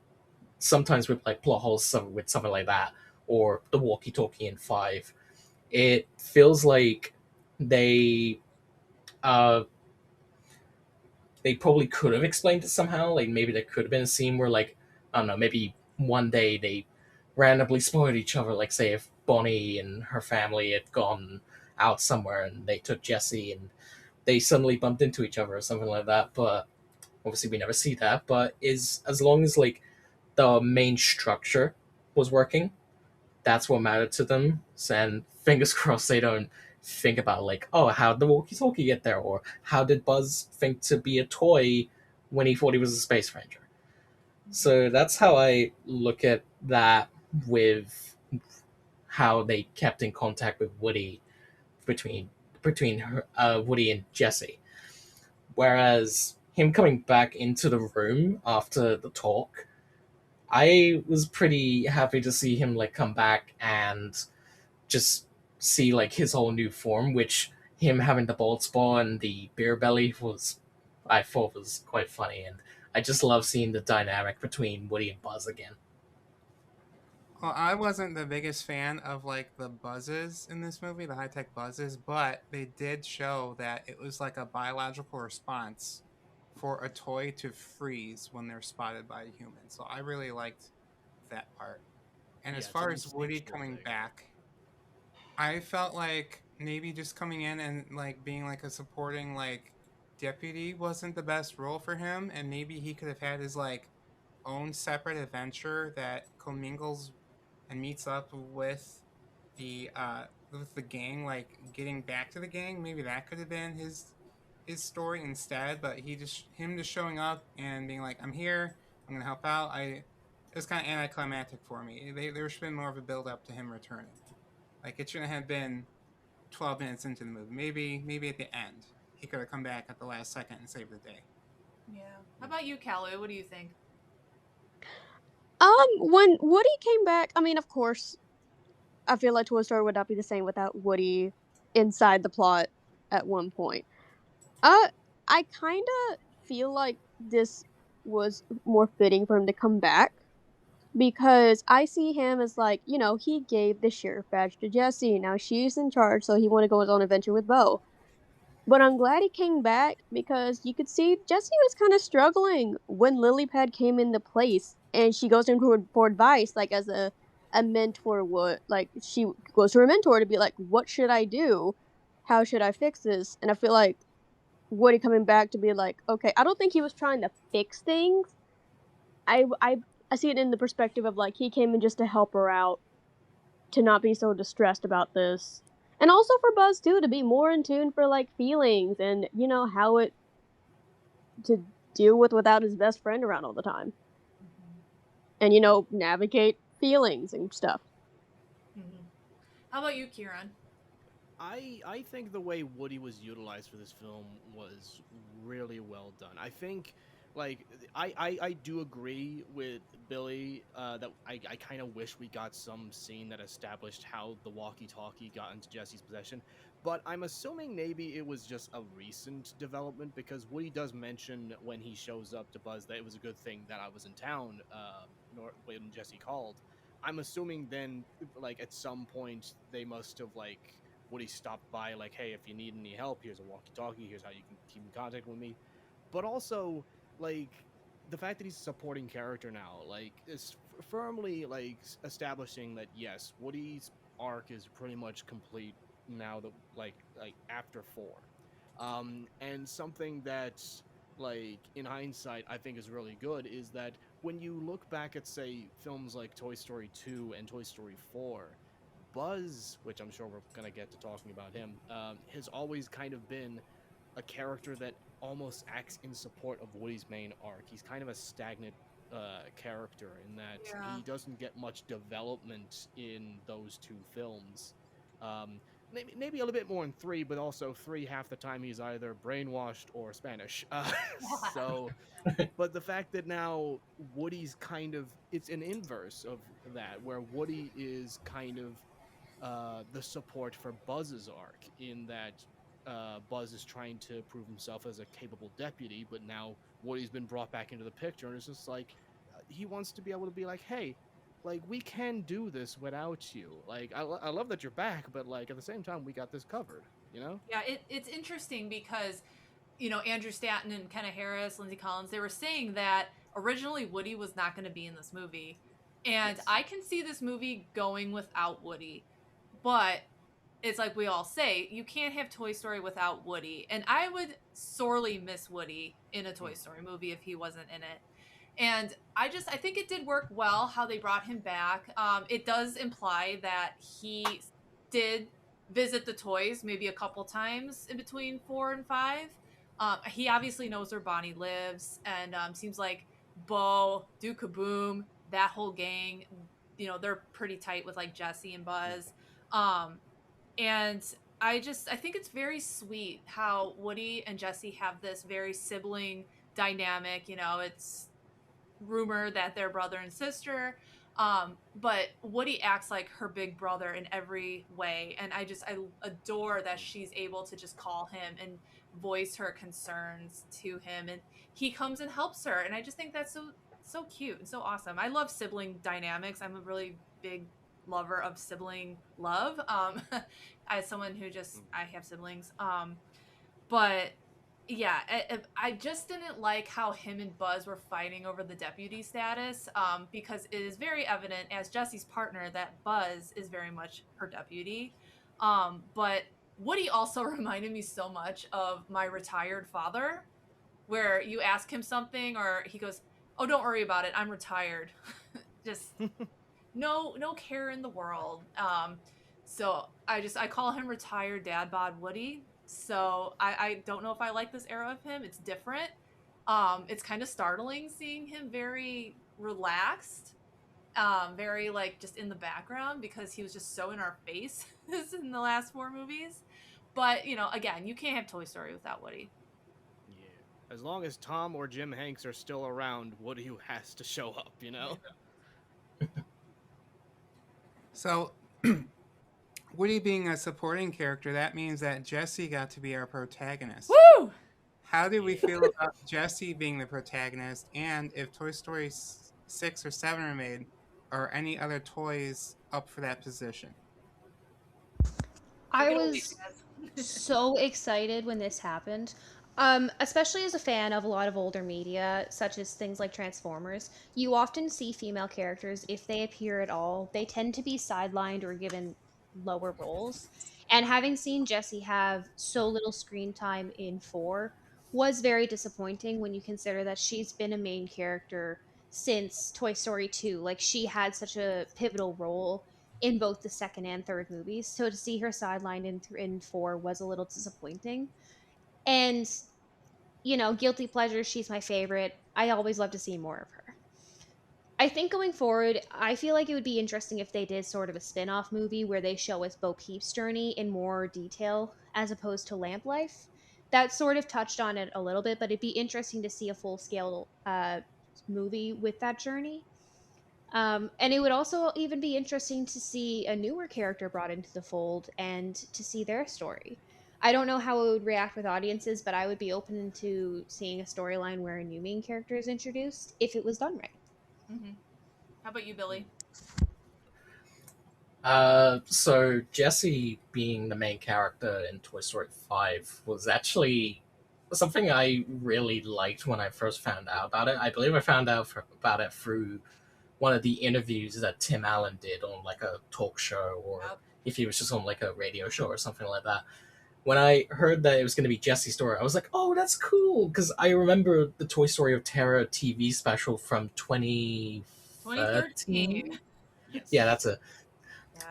sometimes with like plot holes with something like that, or the walkie-talkie in 5, it feels like they uh they probably could have explained it somehow. Like maybe there could have been a scene where like, I don't know, maybe one day they randomly spotted each other. Like say if Bonnie and her family had gone out somewhere and they took Jessie and they suddenly bumped into each other or something like that. But obviously we never see that. But is as long as like the main structure was working, that's what mattered to them. And fingers crossed they don't think about like, oh, how did the walkie-talkie get there, or how did Buzz think to be a toy when he thought he was a space ranger. So that's how I look at that, with how they kept in contact with Woody between Woody and Jessie. Whereas him coming back into the room after the talk, I was pretty happy to see him like come back and just see like his whole new form, which him having the bald spot and the beer belly was, I thought was quite funny, and I just love seeing the dynamic between Woody and Buzz again. Well, I wasn't the biggest fan of like the buzzes in this movie, the high tech buzzes, but they did show that it was like a biological response for a toy to freeze when they're spotted by a human. So I really liked that part. And as Yeah, it's an far as Woody instinctual coming thing. back, I felt like maybe just coming in and like being like a supporting like deputy wasn't the best role for him, and maybe he could have had his like own separate adventure that commingles and meets up with the gang, like getting back to the gang. Maybe that could have been his story instead, but him just showing up and being like, I'm here, I'm gonna help out. It was kind of anticlimactic for me. There should have been more of a build up to him returning. Like it shouldn't have been 12 minutes into the movie. Maybe at the end he could have come back at the last second and saved the day. Yeah. How about you, Kalu? What do you think? When Woody came back, I mean, of course, I feel like Toy Story would not be the same without Woody inside the plot at one point. Uh, I kind of feel like this was more fitting for him to come back because I see him as like, he gave the sheriff badge to Jessie. Now she's in charge, so he want to go on his own adventure with Bo. But I'm glad he came back because you could see Jessie was kind of struggling when Lilypad came into place, and she goes to him for advice, like as a mentor would. Like she goes to her mentor to be like, "What should I do? How should I fix this?" And I feel like Woody coming back to be like, "Okay," I don't think he was trying to fix things. I I I see it in the perspective of like he came in just to help her out, to not be so distressed about this. And also for Buzz too, to be more in tune for like feelings and how it to deal with without his best friend around all the time. And navigate feelings and stuff. Mm-hmm. How about you, Kieran? I think the way Woody was utilized for this film was really well done. I think like I do agree with Billy that I kind of wish we got some scene that established how the walkie-talkie got into Jesse's possession, but I'm assuming maybe it was just a recent development because Woody does mention when he shows up to Buzz that it was a good thing that I was in town when Jesse called. I'm assuming then like at some point they must have like Woody stopped by, like, hey, if you need any help, here's a walkie-talkie. Here's how you can keep in contact with me. But also, like, the fact that he's a supporting character now, like, is firmly like establishing that yes, Woody's arc is pretty much complete now. That like after 4, and something that like in hindsight I think is really good is that when you look back at say films like Toy Story 2 and Toy Story 4, Buzz, which I'm sure we're gonna get to talking about him, has always kind of been a character that almost acts in support of Woody's main arc. He's kind of a stagnant character in that Yeah. he doesn't get much development in those 2 films. Um, maybe a little bit more in 3, but also 3 half the time he's either brainwashed or Spanish. So but the fact that now Woody's kind of it's an inverse of that, where Woody is kind of the support for Buzz's arc in that Buzz is trying to prove himself as a capable deputy, but now Woody's been brought back into the picture, and it's just like he wants to be able to be like, hey, like we can do this without you. Like I love that you're back, but like at the same time, we got this covered. You know? Yeah, it's interesting because, Andrew Stanton and Kenna Harris, Lindsay Collins, they were saying that originally Woody was not going to be in this movie. And Yes. I can see this movie going without Woody. But it's like we all say, you can't have Toy Story without Woody. And I would sorely miss Woody in a Toy Story movie if he wasn't in it. And I think it did work well how they brought him back. It does imply that he did visit the toys maybe a couple times in between 4 and 5. He obviously knows where Bonnie lives, and seems like Bo, Duke Kaboom, that whole gang, they're pretty tight with like Jesse and Buzz. Um, and I think it's very sweet how Woody and Jesse have this very sibling dynamic. You know, it's rumored that they're brother and sister. But Woody acts like her big brother in every way, and I adore that she's able to just call him and voice her concerns to him, and he comes and helps her, and I just think that's so cute and so awesome. I love sibling dynamics. I'm a really big lover of sibling love. As someone who just I have siblings. But yeah, I just didn't like how him and Buzz were fighting over the deputy status, because it is very evident as Jessie's partner that Buzz is very much her deputy. But Woody also reminded me so much of my retired father, where you ask him something or he goes, "Oh, don't worry about it. I'm retired." Just no care in the world. So I call him retired dad bod Woody. So I don't know if I like this era of him. It's different. It's kind of startling seeing him very relaxed, very like just in the background, because he was just so in our face in the last 4 movies. But you know, again, you can't have Toy Story without Woody. Yeah. As long as Tom or Jim Hanks are still around, Woody has to show up, you know? So, Woody being a supporting character, that means that Jessie got to be our protagonist. Woo! How do we feel about Jessie being the protagonist? And if Toy Story 6 or 7 are made, are any other toys up for that position? I Take it away, was Jess. so excited when this happened. Especially as a fan of a lot of older media, such as things like Transformers, you often see female characters, if they appear at all, they tend to be sidelined or given lower roles. And having seen Jessie have so little screen time in 4 was very disappointing when you consider that she's been a main character since Toy Story 2. Like, she had such a pivotal role in both the second and third movies. So to see her sidelined in 4 was a little disappointing. And, you know, guilty pleasure, she's my favorite. I always love to see more of her. I think going forward, I feel like it would be interesting if they did sort of a spin off movie where they show us Bo Peep's journey in more detail as opposed to Lamp Life. That sort of touched on it a little bit, but it'd be interesting to see a full scale movie with that journey. And it would also even be interesting to see a newer character brought into the fold and to see their story. I don't know how it would react with audiences, but I would be open to seeing a storyline where a new main character is introduced if it was done right. Mm-hmm. How about you, Billy? So Jessie being the main character in Toy Story 5 was actually something I really liked when I first found out about it. I believe I found out about it through one of the interviews that Tim Allen did on like a talk show, or if he was just on like a radio show or something like that. When I heard that it was going to be Jessie's story, I was like, oh, that's cool, because I remember the Toy Story of Terror TV special from 2013. Yes. Yeah, that's it.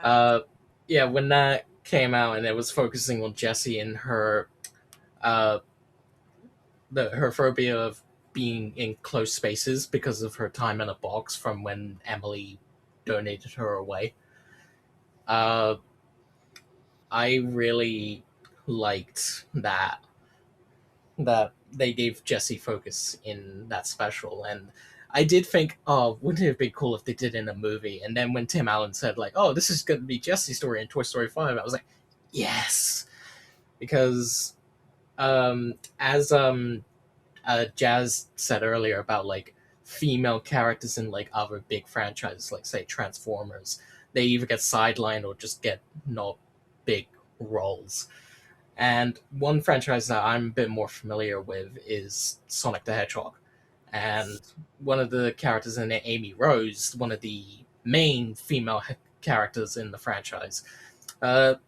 Yeah. Yeah, when that came out and it was focusing on Jessie and her her phobia of being in close spaces because of her time in a box from when Emily donated her away. I really liked that they gave Jessie focus in that special, and I did think, oh, wouldn't it have been cool if they did in a movie? And then when Tim Allen said like, oh, this is going to be Jessie's story in Toy Story 5, I was like, yes, because as Jazz said earlier about like female characters in like other big franchises, like say Transformers, they either get sidelined or just get not big roles. And one franchise that I'm a bit more familiar with is Sonic the Hedgehog. And one of the characters in it, Amy Rose, one of the main female characters in the franchise. At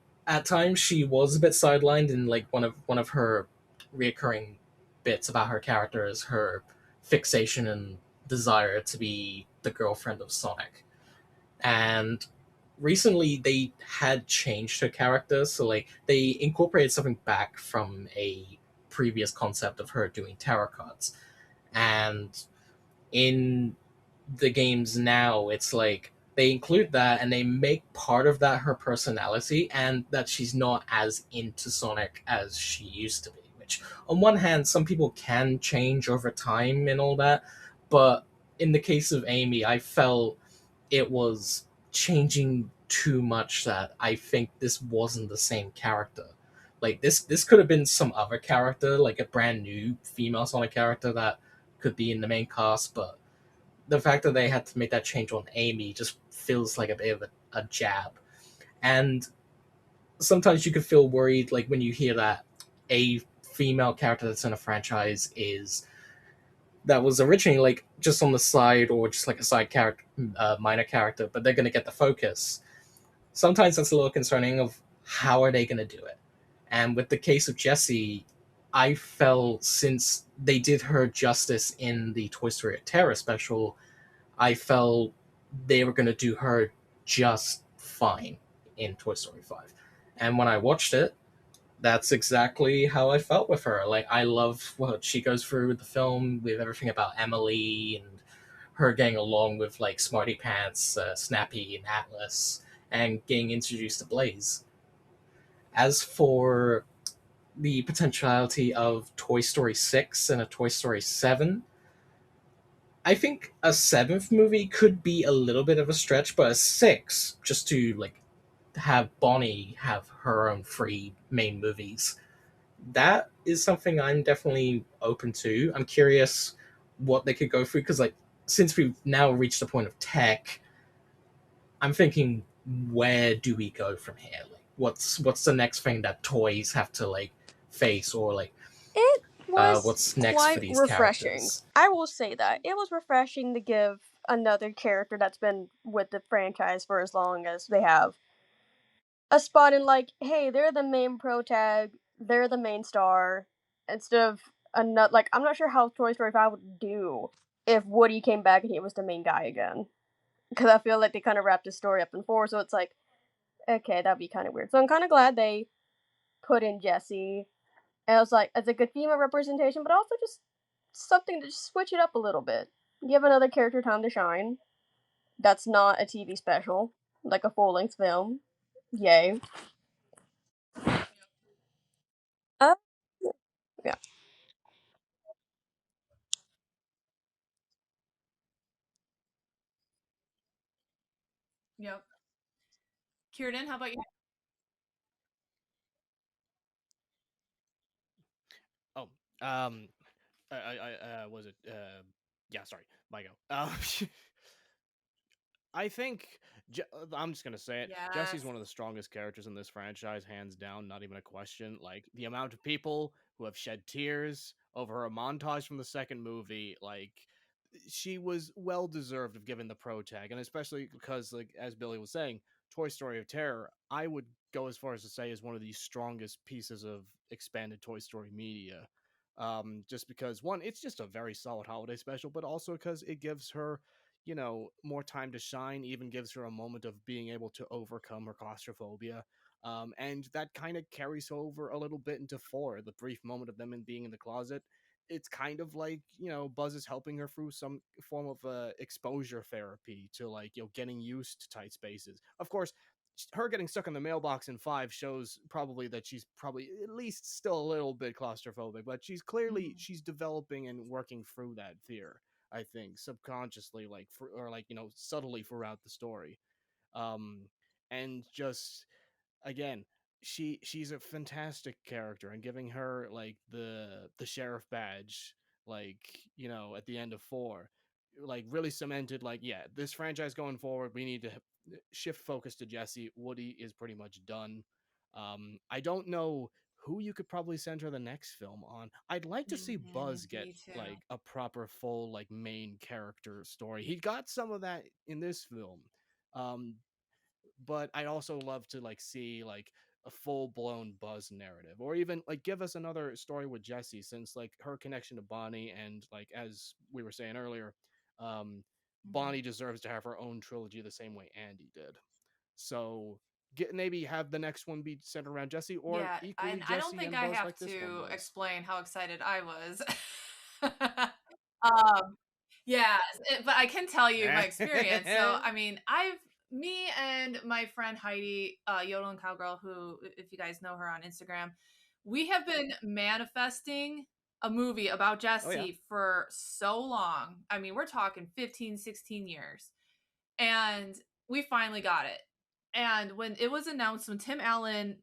times she was a bit sidelined, in like one of her reoccurring bits about her character is her fixation and desire to be the girlfriend of Sonic. And recently they had changed her character, so like they incorporated something back from a previous concept of her doing tarot cards. And in the games now, it's like they include that and they make part of that her personality, and that she's not as into Sonic as she used to be, which on one hand, some people can change over time and all that, but in the case of Amy, I felt it was changing too much that I think this wasn't the same character. Like this could have been some other character, like a brand new female Sonic character that could be in the main cast, but the fact that they had to make that change on Amy just feels like a bit of a jab. And sometimes you could feel worried, like when you hear that a female character that's in a franchise is that was originally like just on the side or just like a side character, minor character, but they're going to get the focus. Sometimes that's a little concerning of how are they going to do it. And with the case of Jessie, I felt since they did her justice in the Toy Story of Terror special, I felt they were going to do her just fine in Toy Story 5. And when I watched it, that's exactly how I felt with her. Like, I love what she goes through with the film, with everything about Emily and her getting along with, like, Smarty Pants, Snappy, and Atlas, and getting introduced to Blaze. As for the potentiality of Toy Story 6 and a Toy Story 7, I think a seventh movie could be a little bit of a stretch, but a six, just to like have Bonnie have her own free main movies, that is something I'm definitely open to. I'm curious what they could go through because, like, since we've now reached the point of tech, I'm thinking, where do we go from here? Like, what's the next thing that toys have to like face, or like, It was what's next for quite these refreshing. characters? I will say that. It was refreshing to give another character that's been with the franchise for as long as they have a spot in, like, hey, they're the main pro tag, they're the main star, instead of another. Like, I'm not sure how Toy Story 5 would do if Woody came back and he was the main guy again. Because I feel like they kind of wrapped his story up in 4, so it's like, okay, that'd be kind of weird. So I'm kind of glad they put in Jessie. And I was like, as a good female representation, but also just something to just switch it up a little bit. Give another character time to shine. That's not a TV special, like a full length film. Yay. Uh, yeah. Yep. Kieran, how about you? Oh, I was it? Yeah, sorry, my go. I think I'm just gonna say it. Yes. Jesse's one of the strongest characters in this franchise, hands down, not even a question. Like the amount of people who have shed tears over her montage from the second movie, like she was well deserved of giving the pro tag, and especially because, like as Billy was saying, Toy Story of Terror, I would go as far as to say is one of the strongest pieces of expanded Toy Story media. Just because one, it's just a very solid holiday special, but also because it gives her more time to shine, even gives her a moment of being able to overcome her claustrophobia. And that kind of carries over a little bit into 4, the brief moment of them in being in the closet. It's kind of like, Buzz is helping her through some form of exposure therapy to, like, getting used to tight spaces. Of course, her getting stuck in the mailbox in 5 shows probably that she's probably at least still a little bit claustrophobic, but she's clearly Mhm. she's developing and working through that fear. I think subconsciously, like or like subtly throughout the story, um, and just again, she's a fantastic character, and giving her like the sheriff badge, like at the end of 4, like really cemented, like, yeah, this franchise going forward, we need to shift focus to Jesse. Woody is pretty much done. I don't know who you could probably center the next film on. I'd like to see Buzz get Me too. like a proper full like main character story. He got some of that in this film. Um, but I'd also love to like see like a full blown Buzz narrative, or even like give us another story with Jessie, since like her connection to Bonnie, and like as we were saying earlier, um, Mhm. Bonnie deserves to have her own trilogy the same way Andy did. So maybe have the next one be centered around Jesse, or Yeah, equally I don't Jesse think and I Buzz have like this one to was. explain how excited I was. um, yeah, but I can tell you my experience. So, I mean, me and my friend Heidi, Yodel and Cowgirl, who, if you guys know her on Instagram, we have been manifesting a movie about Jesse Oh, yeah. for so long. I mean, we're talking 15, 16 years. And we finally got it. And when it was announced, when Tim Allen,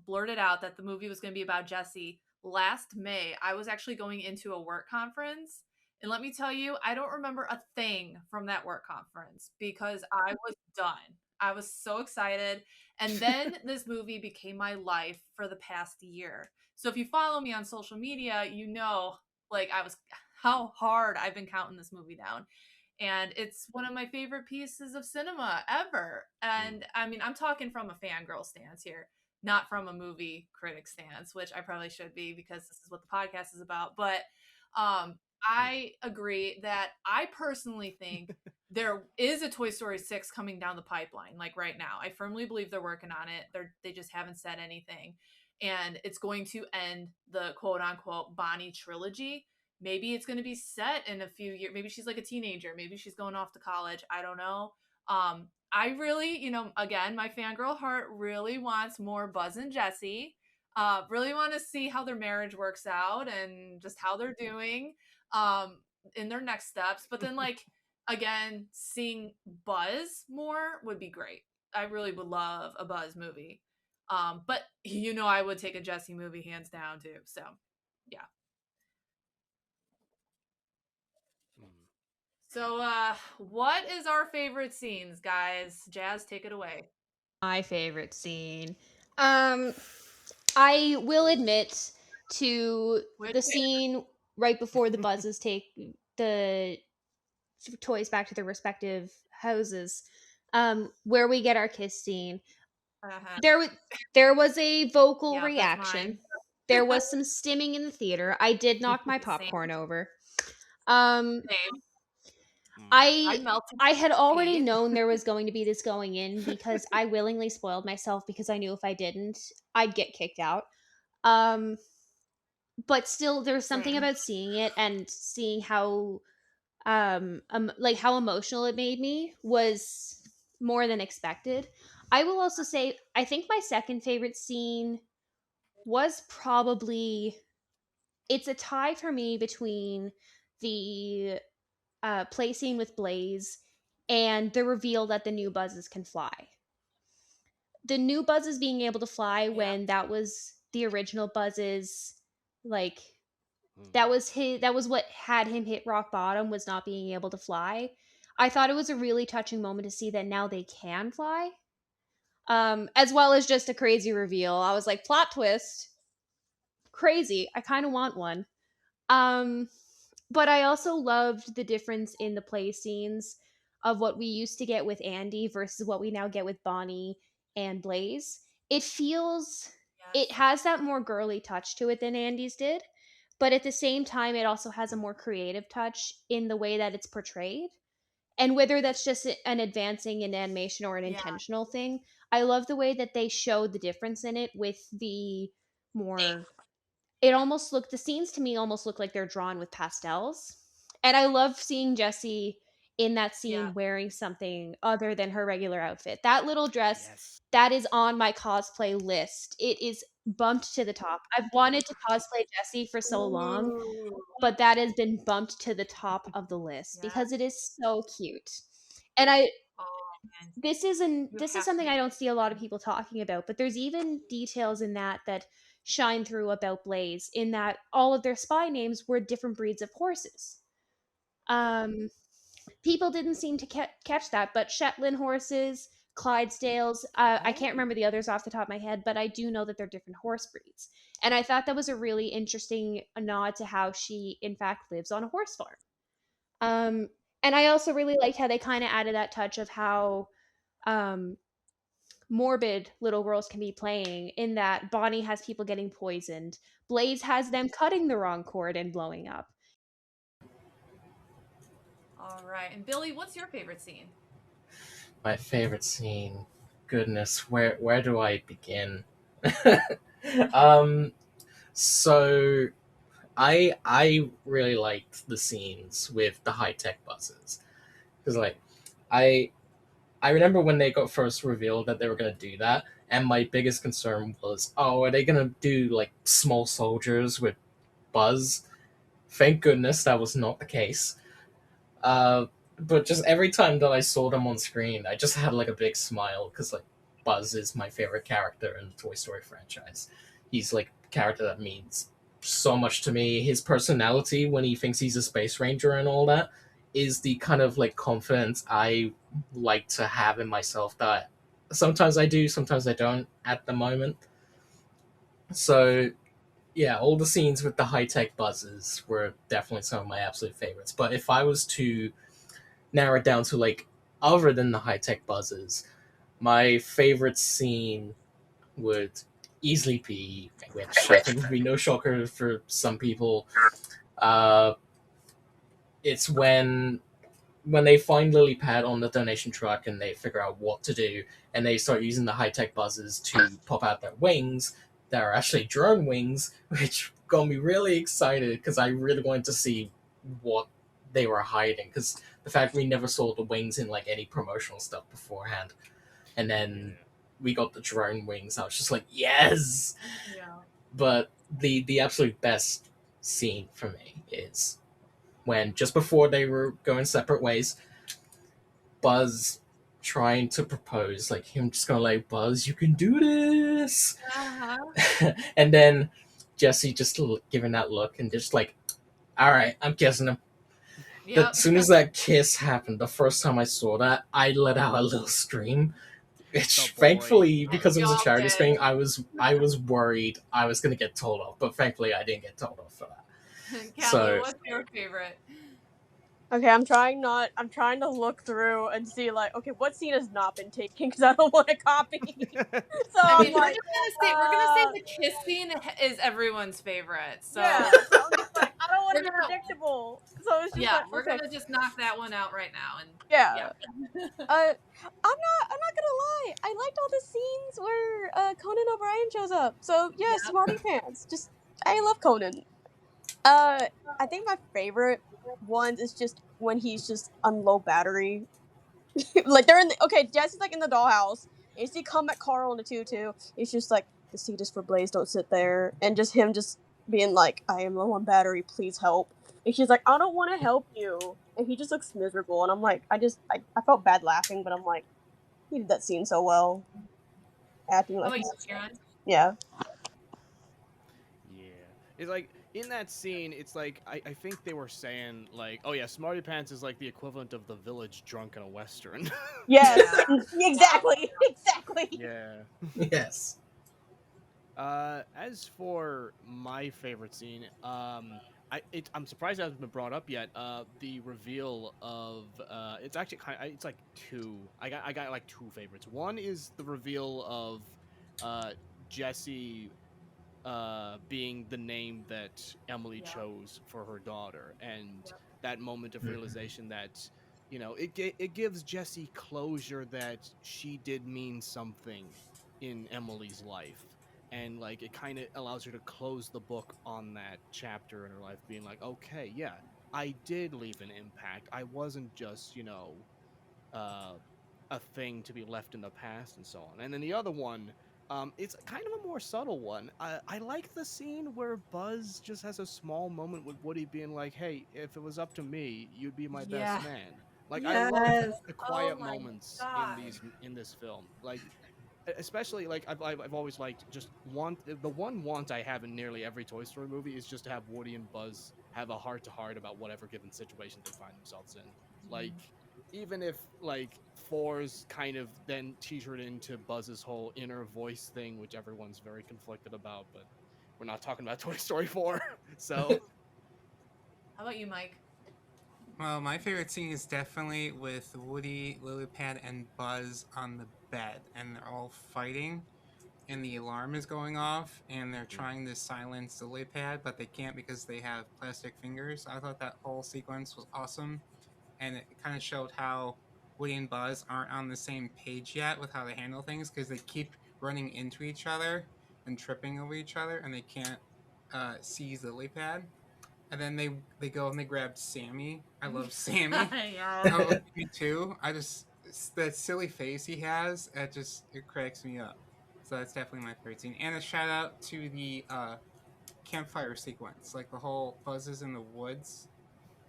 blurted out that the movie was going to be about Jesse last May, I was actually going into a work conference. And let me tell you, I don't remember a thing from that work conference because I was done. I was so excited. And then this movie became my life for the past year. So if you follow me on social media, you know, like how hard I've been counting this movie down. And it's one of my favorite pieces of cinema ever. And I mean, I'm talking from a fangirl stance here, not from a movie critic stance, which I probably should be because this is what the podcast is about. But I agree that I personally think there is a Toy Story 6 coming down the pipeline, like right now. I firmly believe they're working on it. They just haven't said anything. And it's going to end the quote unquote Bonnie trilogy. Maybe it's going to be set in a few years. Maybe she's like a teenager. Maybe she's going off to college. I don't know. I really, again, my fangirl heart really wants more Buzz and Jessie. Really want to see how their marriage works out and just how they're doing in their next steps. But then, like, again, seeing Buzz more would be great. I really would love a Buzz movie. But I would take a Jessie movie hands down too. So, yeah. So, what is our favorite scenes, guys? Jazz, take it away. My favorite scene. I will admit to the scene right before the Buzzes take the toys back to their respective houses, where we get our kiss scene. There was a vocal reaction. There was some stimming in the theater. I did knock my popcorn over. Same. I had already known there was going to be this going in because I willingly spoiled myself because I knew if I didn't, I'd get kicked out. But still, there's something about seeing it and seeing how like how emotional it made me was more than expected. I will also say I think my second favorite scene was probably, it's a tie for me between the play scene with Blaze and the reveal that the new Buzzes can fly. The new Buzzes being able to fly when that was the original Buzzes, like that was what had him hit rock bottom, was not being able to fly. I thought it was a really touching moment to see that now they can fly. As well as just a crazy reveal. I was like, plot twist. Crazy. I kind of want one. But I also loved the difference in the play scenes of what we used to get with Andy versus what we now get with Bonnie and Blaze. It feels, it has that more girly touch to it than Andy's did, but at the same time, it also has a more creative touch in the way that it's portrayed. And whether that's just an advancing in animation or an intentional thing, I love the way that they showed the difference in it with the more, it almost looked, the scenes to me almost look like they're drawn with pastels. And I love seeing Jessie in that scene wearing something other than her regular outfit. That little dress, that is on my cosplay list. It is bumped to the top. I've wanted to cosplay Jessie for so long, but that has been bumped to the top of the list because it is so cute. And this is something I don't see a lot of people talking about, but there's even details in that shine through about Blaze, in that all of their spy names were different breeds of horses. People didn't seem to catch that, but Shetland horses, Clydesdales, I can't remember the others off the top of my head, but I do know that they're different horse breeds. And I thought that was a really interesting nod to how she, in fact, lives on a horse farm. And I also really liked how they kind of added that touch of how morbid little girls can be playing, in that Bonnie has people getting poisoned, Blaze has them cutting the wrong cord and blowing up. All right. And Billy, what's your favorite scene? My favorite scene. Goodness, where do I begin? So I really liked the scenes with the high-tech buses. Because like I I remember when they got first revealed that they were gonna do that, and my biggest concern was, oh, are they gonna do like small soldiers with Buzz? Thank goodness that was not the case. Uh, but just every time that I saw them on screen, I just had like a big smile because like Buzz is my favorite character in the Toy Story franchise. He's like a character that means so much to me. His personality when he thinks he's a space ranger and all that is the kind of like confidence I like to have in myself that sometimes I do, sometimes I don't at the moment. So yeah, all the scenes with the high tech buzzes were definitely some of my absolute favorites. But if I was to narrow it down to like other than the high tech buzzes, my favorite scene would easily be, which I think would be no shocker for some people. Uh, it's when they find Lily Pad on the donation truck and they figure out what to do, and they start using the high tech buzzes to pop out their wings that are actually drone wings, which got me really excited because I really wanted to see what they were hiding. Because the fact we never saw the wings in like any promotional stuff beforehand, and then we got the drone wings, I was just like, yes. Yeah. But the absolute best scene for me is when just before they were going separate ways, Buzz trying to propose, like him just going like, Buzz, you can do this. Uh-huh. And then Jessie just giving that look and just like, all right, I'm kissing him. Yep. As soon as that kiss happened, the first time I saw that, I let out a little scream. Which Oh, boy. thankfully, because it was a Y'all charity did. screening, I was worried I was gonna get told off, but thankfully I didn't get told off for that. Callie, So- what's your favorite? Okay, I'm trying to look through and see like, okay, what scene has not been taken because I don't want to copy. So I mean, I'm we're like, just gonna say the kiss scene is everyone's favorite. So yeah. So I'm just like, I don't want to be We're gonna- predictable. So it's just yeah, like, we're okay, gonna just knock that one out right now. And yeah. I'm not gonna lie. I liked all the scenes where Conan O'Brien shows up. So yeah, Yep. Smarty Pants. Just I love Conan. I think my favorite ones is just when he's just on low battery. Like they're in Jesse's like in the dollhouse. And you see Comet Carl in the tutu. It's just like the seat is for Blaze, don't sit there. And just him just being like, I am low on battery, please help. And she's like, I don't want to help you. And he just looks miserable. And I'm like, I felt bad laughing, but I'm like, he did that scene so well. Acting how like about you, he's Karen? yeah. Yeah. It's like in that scene, it's like I think they were saying like, oh yeah, Smarty Pants is like the equivalent of the village drunk in a western. Yes. Exactly. Exactly. Yeah. Yes. As for my favorite scene, I'm surprised it hasn't been brought up yet. The reveal of it's actually it's like two. I got like two favorites. One is the reveal of Jessie being the name that Emily Yeah. chose for her daughter, and Yep. that moment of Mhm. realization that it gives Jessie closure that she did mean something in Emily's life, and like it kind of allows her to close the book on that chapter in her life, being like, okay, yeah, I did leave an impact. I wasn't just uh, a thing to be left in the past and so on. And then the other one, it's kind of a more subtle one. I like the scene where Buzz just has a small moment with Woody being like, "Hey, if it was up to me, you'd be my Yeah. best man." Like I love Yes. the quiet Oh my moments God. in this film. Like especially like I've always liked just the one want I have in nearly every Toy Story movie is just to have Woody and Buzz have a heart to heart about whatever given situation they find themselves in. Like even if like fours kind of then teetered into Buzz's whole inner voice thing, which everyone's very conflicted about, but we're not talking about Toy Story 4. So How about you, Mike? Well, my favorite scene is definitely with Woody, Lilypad, and Buzz on the bed, and they're all fighting, and the alarm is going off, and they're trying to silence Lilypad, but they can't because they have plastic fingers. I thought that whole sequence was awesome, and it kind of showed how Woody and Buzz aren't on the same page yet with how they handle things because they keep running into each other and tripping over each other, and they can't seize the Lilypad. And then they go and they grab Sammy. I love Sammy. Yeah. Oh, me too. that silly face he has, it cracks me up. So that's definitely my favorite scene. And a shout out to the campfire sequence, like the whole buzzes in the woods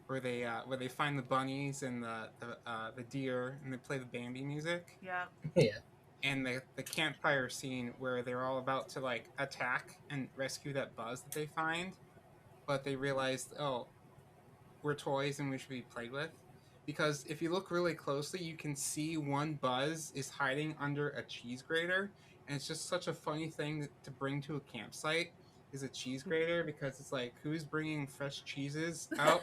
where they find the bunnies and the deer and they play the bandy music. Yeah. Yeah. And the campfire scene where they're all about to like attack and rescue that buzz that they find, but they realized, oh, we're toys and we should be played with. Because if you look really closely, you can see one buzz is hiding under a cheese grater, and it's just such a funny thing to bring to a campsite is a cheese grater, because it's like, who's bringing fresh cheeses out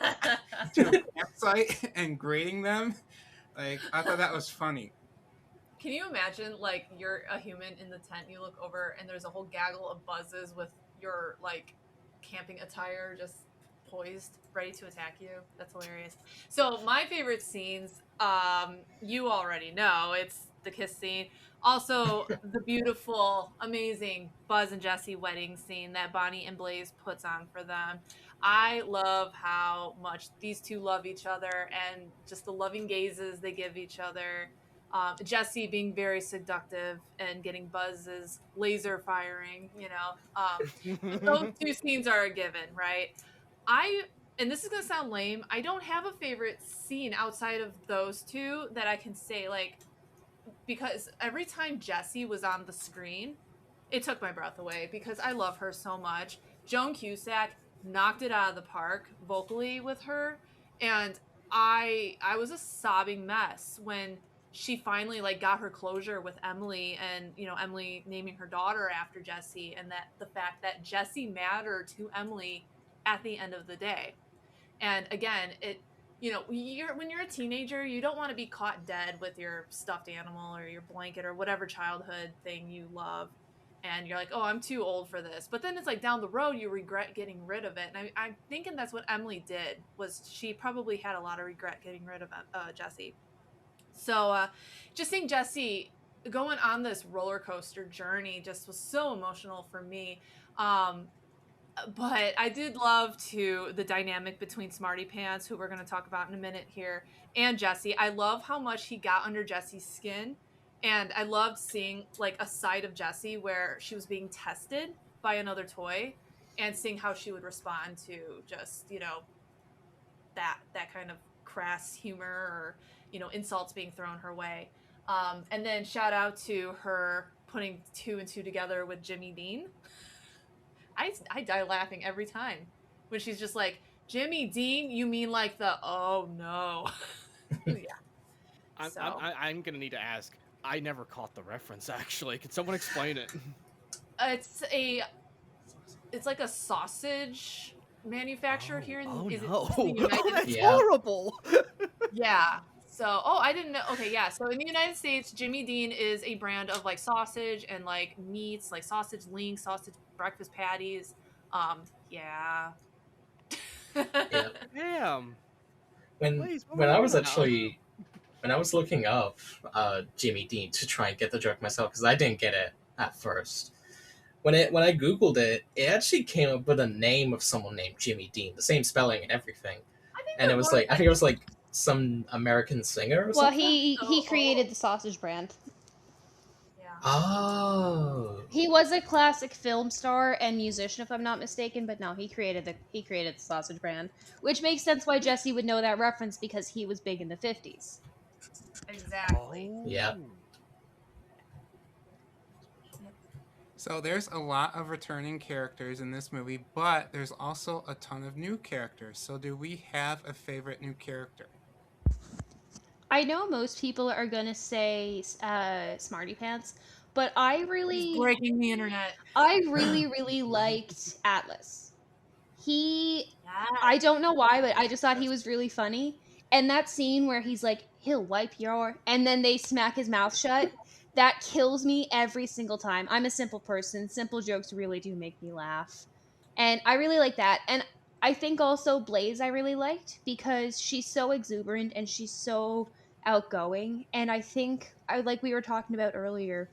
to a campsite and grating them? Like, I thought that was funny. Can you imagine, like, you're a human in the tent, you look over, and there's a whole gaggle of buzzes with your, like, camping attire just poised, ready to attack you? That's hilarious. So, my favorite scenes, you already know, it's the kiss scene. Also, the beautiful, amazing Buzz and Jessie wedding scene that Bonnie and Blaze puts on for them. I love how much these two love each other and just the loving gazes they give each other. Jessie being very seductive and getting Buzz's laser firing, those two scenes are a given, right? And this is gonna sound lame, I don't have a favorite scene outside of those two that I can say, like, because every time Jessie was on the screen, it took my breath away because I love her so much. Joan Cusack knocked it out of the park vocally with her, and I was a sobbing mess when she finally like got her closure with Emily, and Emily naming her daughter after Jessie, and that the fact that Jessie mattered to Emily at the end of the day. And again, when you're a teenager, you don't want to be caught dead with your stuffed animal or your blanket or whatever childhood thing you love. And you're like, oh, I'm too old for this. But then it's like down the road, you regret getting rid of it. And I'm thinking that's what Emily did, was she probably had a lot of regret getting rid of Jessie. So just seeing Jessie going on this roller coaster journey just was so emotional for me. But I did love the dynamic between Smarty Pants, who we're going to talk about in a minute here, and Jessie. I love how much he got under Jessie's skin, and I loved seeing like a side of Jessie where she was being tested by another toy, and seeing how she would respond to just that kind of crass humor or insults being thrown her way. And then shout out to her putting two and two together with Jimmy Dean. I die laughing every time when she's just like, Jimmy Dean, you mean like the, oh no. Yeah. I'm gonna need to ask. I never caught the reference. Actually, can someone explain it? It's like a sausage manufacturer here in the United that's horrible. Yeah. So, I didn't know. Okay, yeah. So in the United States, Jimmy Dean is a brand of like sausage and like meats, like sausage links, sausage breakfast patties. Yeah. Yeah. Damn. When I was looking up Jimmy Dean to try and get the joke myself, because I didn't get it at first. When I googled it, it actually came up with a name of someone named Jimmy Dean, the same spelling and everything. And it was like, I think it was like some American singer or something. Well, he created the sausage brand. Yeah. Oh. He was a classic film star and musician, if I'm not mistaken, but no, he created the sausage brand, which makes sense why Jessie would know that reference, because he was big in the 50s. Exactly. Yeah. So there's a lot of returning characters in this movie, but there's also a ton of new characters. So do we have a favorite new character? I know most people are gonna say Smarty Pants, but I really He's breaking the internet. I really liked Atlas. Yeah. I don't know why, but I just thought he was really funny. And that scene where he's like, he'll wipe your, and then they smack his mouth shut, that kills me every single time. I'm a simple person. Simple jokes really do make me laugh. And I really like that. And I think also Blaze I really liked, because she's so exuberant and she's so outgoing. And I think, like we were talking about earlier,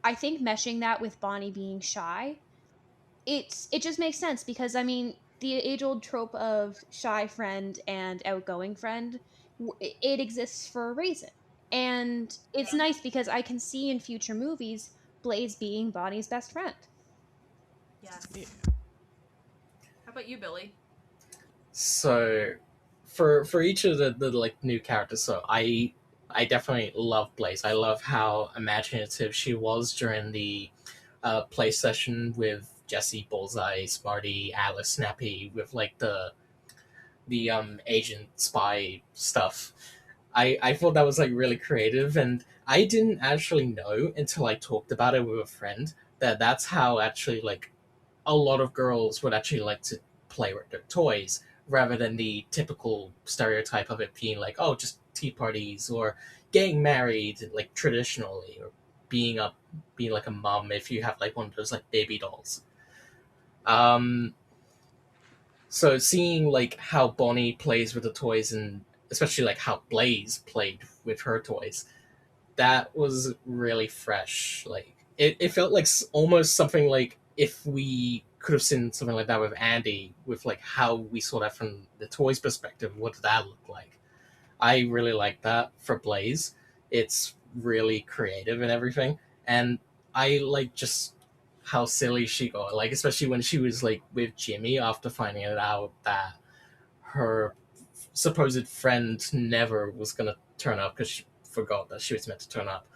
I think meshing that with Bonnie being shy, it just makes sense, because I mean, the age-old trope of shy friend and outgoing friend, it exists for a reason. And it's nice because I can see in future movies Blaze being Bonnie's best friend. Yes. Yeah. How about you, Billy? So, for each of the like new characters, so I definitely love Blaze. I love how imaginative she was during the play session with Jessie, Bullseye, Smarty, Alice, Snappy, with like the agent spy stuff. I thought that was like really creative, and I didn't actually know until I talked about it with a friend that that's how actually like a lot of girls would actually like to play with their toys rather than the typical stereotype of it being like, oh, just tea parties or getting married like traditionally, or being a being like a mom if you have like one of those like baby dolls. Um, so seeing like how Bonnie plays with the toys, and especially like how Blaze played with her toys, that was really fresh. Like it felt like almost something like if we could have seen something like that with Andy, with like how we saw that from the toys perspective. What did that look like? I really like that for Blaze. It's really creative and everything, and I like just how silly she got. Like especially when she was like with Jimmy after finding it out that her supposed friend never was gonna turn up because she forgot that she was meant to turn up,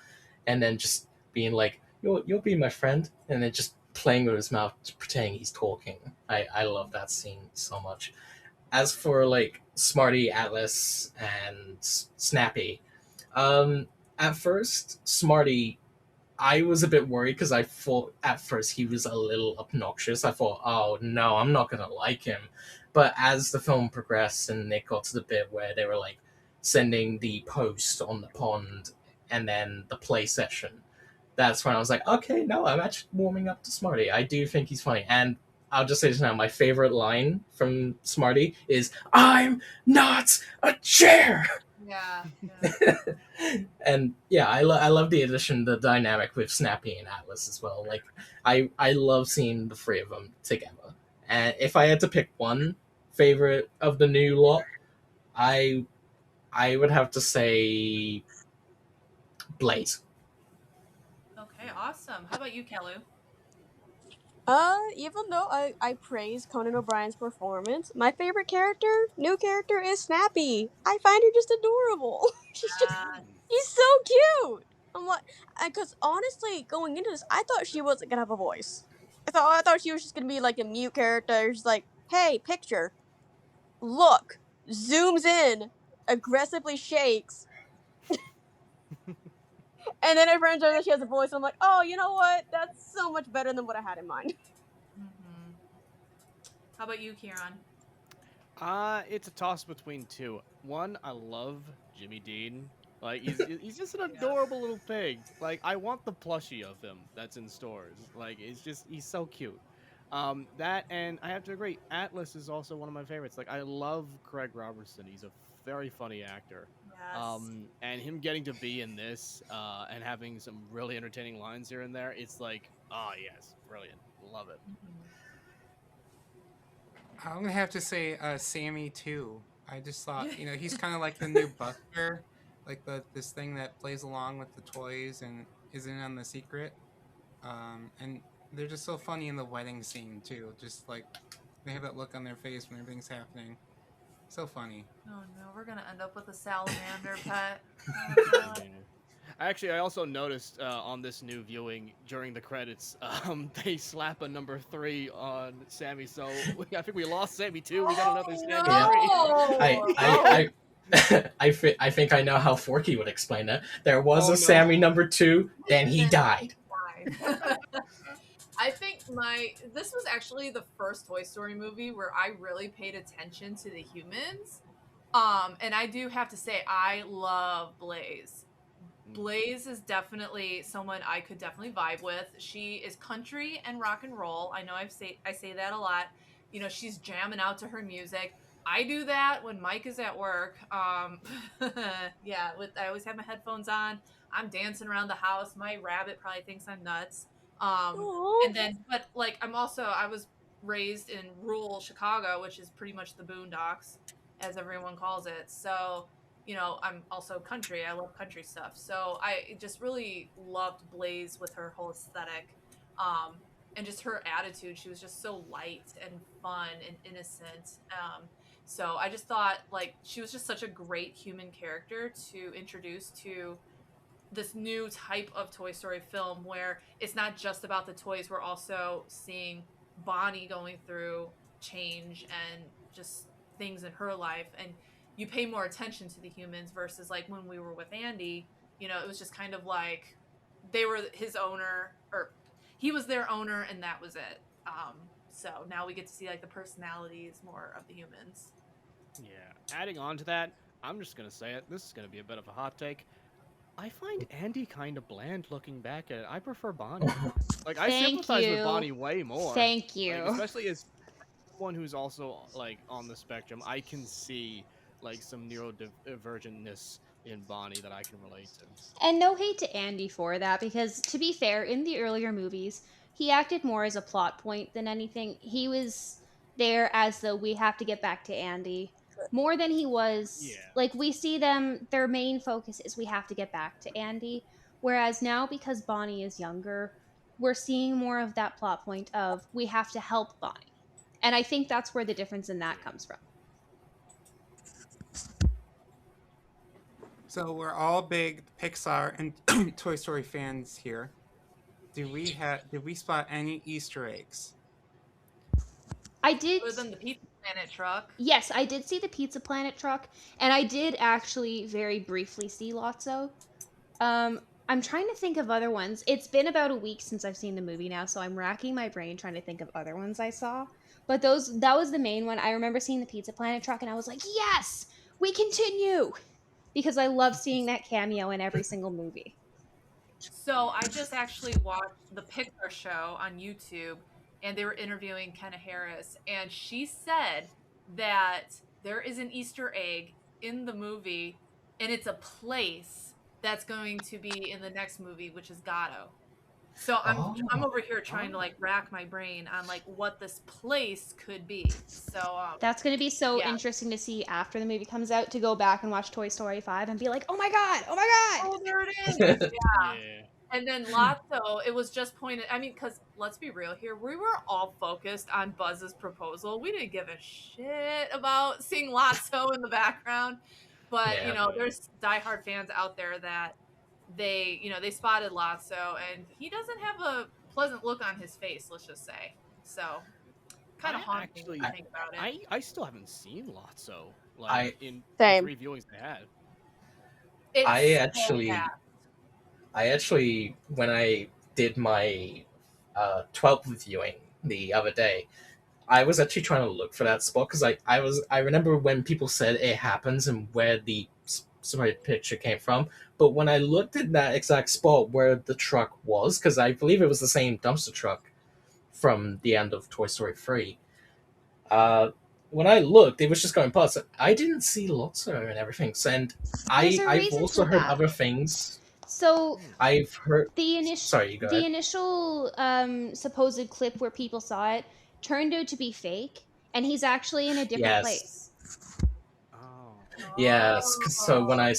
and then just being like, "You'll be my friend," and then just playing with his mouth, pretending he's talking. I love that scene so much. As for like Smarty, Atlas, and Snappy, um, at first Smarty, I was a bit worried because I thought at first he was a little obnoxious. I thought, oh no, I'm not gonna like him. But as the film progressed and it got to the bit where they were like sending the post on the pond and then the play session, that's when I was like, okay, no, I'm actually warming up to Smarty. I do think he's funny. And I'll just say this now, my favorite line from Smarty is, I'm not a chair! Yeah. And yeah, I love the addition, the dynamic with Snappy and Atlas as well. Like, I love seeing the three of them together. And if I had to pick one favorite of the new lot, I I would have to say Blaze. Okay, awesome. How about you, Kalu? Even though I praise Conan O'Brien's performance, my favorite character, new character, is Snappy. I find her just adorable. Uh, She's so cute. I'm like, because honestly, going into this, I thought she wasn't gonna have a voice. I thought she was just gonna be like a mute character. She's like, hey, picture, look, zooms in, aggressively shakes, and then it turns out that she has a voice. I'm like, oh, you know what? That's so much better than what I had in mind. mhm. How about you, Kieran? It's a toss between two. One, I love Jimmy Dean. Like he's just an adorable little pig. Like I want the plushie of him that's in stores. Like it's just he's so cute. That, and I have to agree, Atlas is also one of my favorites. Like I love Craig Robertson. He's a very funny actor. Yes. And him getting to be in this and having some really entertaining lines here and there, it's like, oh yes, brilliant, love it. Mhm. I'm gonna have to say Sammy too. I just thought, he's kind of like the new Buster, like this thing that plays along with the toys and is in on the secret. And they're just so funny in the wedding scene too. Just like they have that look on their face when everything's happening. So funny. Oh no, we're gonna end up with a salamander pet. Oh god. Actually, I also noticed on this new viewing during the credits, they slap a number 3 on Sammy. So I think we lost Sammy too. We got another Sammy Yeah. 3. I think I know how Forky would explain it. There was Oh, a no. Sammy number 2, then he died. I think this was actually the first Toy Story movie where I really paid attention to the humans. And I do have to say I love Blaze. Blaze is definitely someone I could definitely vibe with. She is country and rock and roll. I know I say that a lot. She's jamming out to her music. I do that when Mike is at work. Yeah, I always have my headphones on. I'm dancing around the house. My rabbit probably thinks I'm nuts. Aww. And then, but like, I was raised in rural Chicago, which is pretty much the boondocks, as everyone calls it. So, I'm also country. I love country stuff. So I just really loved Blaze with her whole aesthetic. And just her attitude. She was just so light and fun and innocent. So I just thought like she was just such a great human character to introduce to this new type of Toy Story film where it's not just about the toys. We're also seeing Bonnie going through change and just things in her life. And you pay more attention to the humans versus like when we were with Andy, it was just kind of like they were his owner or he was their owner and that was it. So now we get to see like the personalities more of the humans. Yeah. Adding on to that, I'm just gonna say it. This is gonna be a bit of a hot take. I find Andy kind of bland looking back at it. I prefer Bonnie. Like I Thank sympathize with you. Bonnie way more. Thank you. Like, especially as someone who's also like on the spectrum, I can see like some neurodivergentness in Bonnie that I can relate to. And no hate to Andy for that, because to be fair, in the earlier movies, he acted more as a plot point than anything. He was there as the we have to get back to Andy more than he was Yeah. like we see them their main focus is we have to get back to Andy, whereas now because Bonnie is younger, we're seeing more of that plot point of we have to help Bonnie. And I think that's where the difference in that comes from. So we're all big Pixar and Toy Story fans here. Did we spot any Easter eggs? I did. Other than the Pizza Planet truck. Yes, I did see the Pizza Planet truck, and I did actually very briefly see Lotso. I'm trying to think of other ones. It's been about a week since I've seen the movie now, so I'm racking my brain trying to think of other ones I saw. But that was the main one. I remember seeing the Pizza Planet truck, and I was like, yes, we continue, because I love seeing that cameo in every single movie. So I just actually watched the Pixar show on YouTube, and they were interviewing Kenna Harris, and she said that there is an Easter egg in the movie, and it's a place that's going to be in the next movie, which is Gato. So I'm over here trying to like rack my brain on like what this place could be. So That's going to be so yeah. interesting to see after the movie comes out, to go back and watch Toy Story 5 and be like, oh my god, oh my god. Oh, there it is. Yeah. Yeah. And then Lotso, it was just pointed. I mean, because let's be real here, we were all focused on Buzz's proposal. We didn't give a shit about seeing Lotso in the background. But Yeah. there's diehard fans out there that they spotted Lotso, and he doesn't have a pleasant look on his face. Let's just say so. Kind of haunting when you think about it. I still haven't seen Lotso in Same. the 3 viewings I had. It's so bad. I actually, when I did my 12th viewing the other day, I was actually trying to look for that spot because I remember when people said it happens and where the sorry picture came from, but when I looked at that exact spot where the truck was, because I believe it was the same dumpster truck from the end of Toy Story 3, when I looked, it was just going past. I didn't see Lotso and everything, and I've also heard other things. So I've heard the initial Sorry, you go ahead. initial supposed clip where people saw it turned out to be fake, and he's actually in a different place. Oh. Yes, 'cause so when I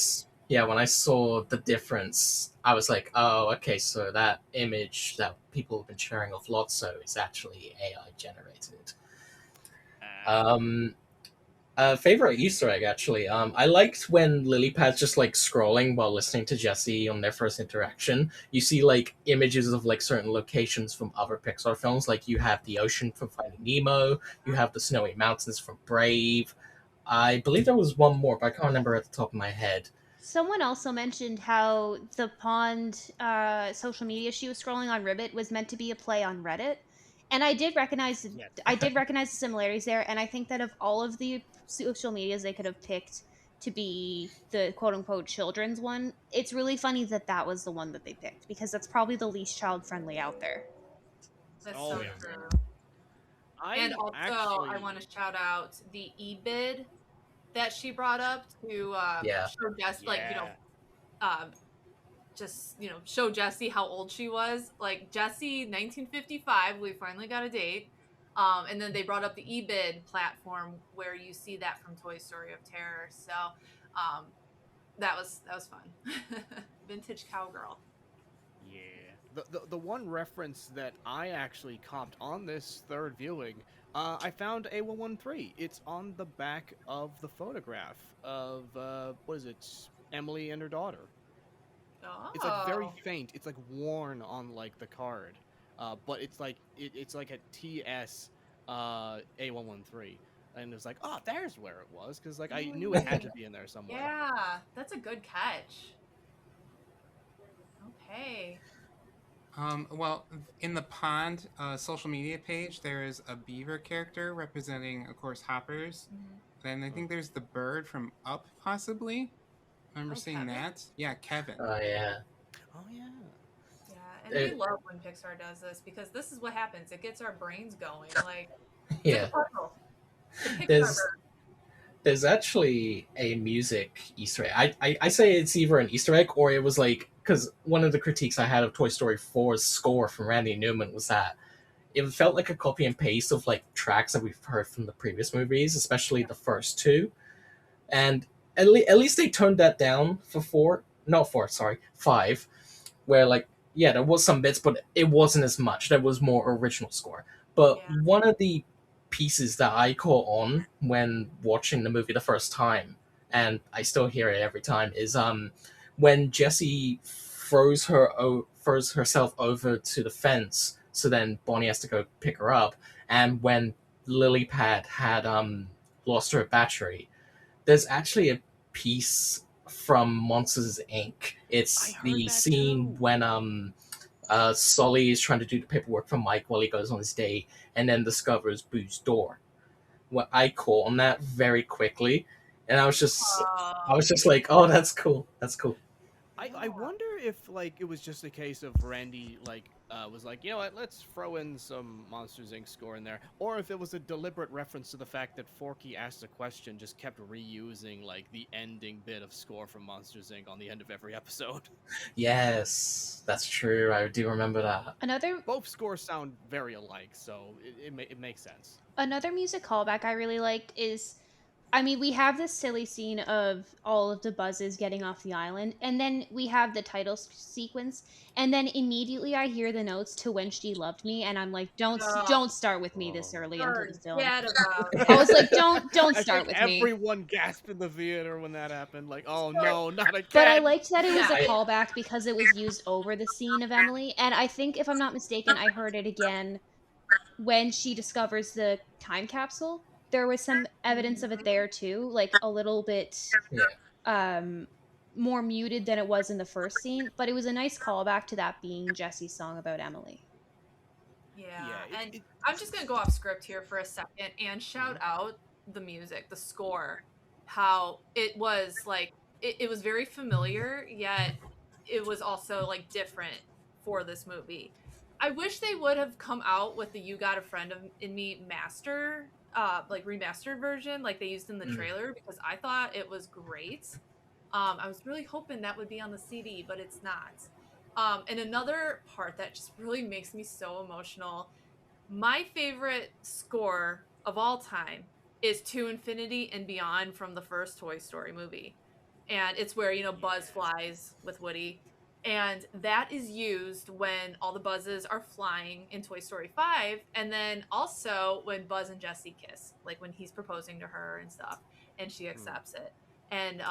saw the difference, I was like, oh, okay, so that image that people have been sharing of Lotso is actually AI generated. Favorite Easter egg, actually. I liked when Lilypad's just like scrolling while listening to Jessie on their first interaction. You see like images of like certain locations from other Pixar films. Like you have the ocean from Finding Nemo, you have the snowy mountains from Brave. I believe there was one more, but I can't remember at the top of my head. Someone also mentioned how the pond social media she was scrolling on Ribbit was meant to be a play on Reddit, and I did recognize the similarities there. And I think that of all of the social medias they could have picked to be the quote unquote children's one, it's really funny that that was the one that they picked, because that's probably the least child friendly out there. That's Oh, so yeah. true. I And also, actually I want to shout out the e-bid that she brought up to Yeah. show Jess, like, Yeah. just, show Jessie how old she was. Like, Jessie, 1955, we finally got a date. And then they brought up the e-bid platform where you see that from Toy Story of Terror. So, That was fun. Vintage cowgirl. Yeah. The one reference that I actually copped on this third viewing, I found A113. It's on the back of the photograph of, what is it? Emily and her daughter. It's like very Oh. faint. It's like worn on like the card. But it's like it's like a TS A113. And it was like, oh, there's where it was, because like I knew it had to be in there somewhere. Yeah, that's a good catch. Okay. Well, in the pond social media page, there is a beaver character representing, of course, hoppers. Then I think there's the bird from Up, possibly. I remember seeing Kevin? that. Yeah, Kevin. Oh yeah. Oh yeah. Yeah, and we love when Pixar does this because this is what happens. It gets our brains going. Like, it's Yeah. like a puzzle. The Pixar There's bird. there's actually a music Easter egg. I say it's either an Easter egg or it was like, because one of the critiques I had of Toy Story 4's score from Randy Newman was that it felt like a copy and paste of like tracks that we've heard from the previous movies, especially the first two. And at least they toned that down for five, where like, yeah, there was some bits, but it wasn't as much. There was more original score. But Yeah. one of the pieces that I caught on when watching the movie the first time, and I still hear it every time, is when Jessie throws herself over to the fence, so then Bonnie has to go pick her up, and when Lilypad had lost her battery. There's actually a piece from Monsters Inc. It's I heard the that scene too. when Sully is trying to do the paperwork for Mike while he goes on his date and then discovers Boo's door. Well, I caught on that very quickly, and I was just like, oh, that's cool. That's cool. I wonder if like it was just a case of Randy like was like, you know what, let's throw in some Monsters Inc. score in there, or if it was a deliberate reference to the fact that Forky asked a question, just kept reusing like the ending bit of score from Monsters Inc. on the end of every episode. Yes, that's true. I do remember that. Both scores sound very alike, so it makes sense. Another music callback I really liked is, I mean, we have this silly scene of all of the buzzes getting off the island, and then we have the title sequence, and then immediately I hear the notes to "When She Loved Me," and I'm like, don't start with me this early into the film. Forget about it. I was like, don't I start think with me. everyone gasped in the theater when that happened. Like, oh no, not again. But I liked that it was a Yeah. callback because it was used over the scene of Emily, and I think, if I'm not mistaken, I heard it again when she discovers the time capsule. There was some evidence of it there too, like a little bit more muted than it was in the first scene, but it was a nice callback to that being Jessie's song about Emily. Yeah, and I'm just gonna go off script here for a second and shout out the music, the score, how it was like it was very familiar, yet it was also like different for this movie. I wish they would have come out with the "You Got a Friend in Me" like remastered version, like they used in the trailer, because I thought it was great. I was really hoping that would be on the CD, but it's not. And another part that just really makes me so emotional, my favorite score of all time is "To Infinity and Beyond" from the first Toy Story movie. And it's where, Buzz flies with Woody. And that is used when all the Buzzes are flying in Toy Story 5. And then also when Buzz and Jessie kiss, like when he's proposing to her and stuff, and she accepts it. And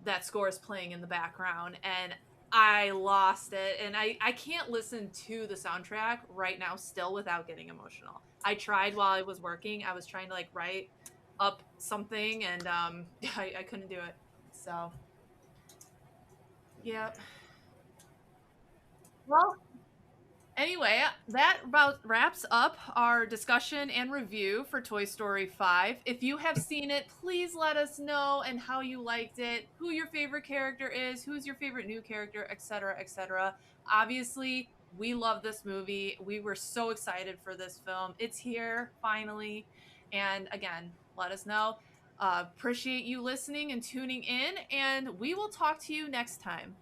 that score is playing in the background. And I lost it, and I can't listen to the soundtrack right now still without getting emotional. I tried while I was working. I was trying to like write up something, and I couldn't do it. So, yeah. Well, anyway, that about wraps up our discussion and review for Toy Story 5. If you have seen it, please let us know and how you liked it, who your favorite character is, who's your favorite new character, etc., etc. Obviously, we love this movie. We were so excited for this film. It's here finally. And again, let us know. Appreciate you listening and tuning in, and we will talk to you next time.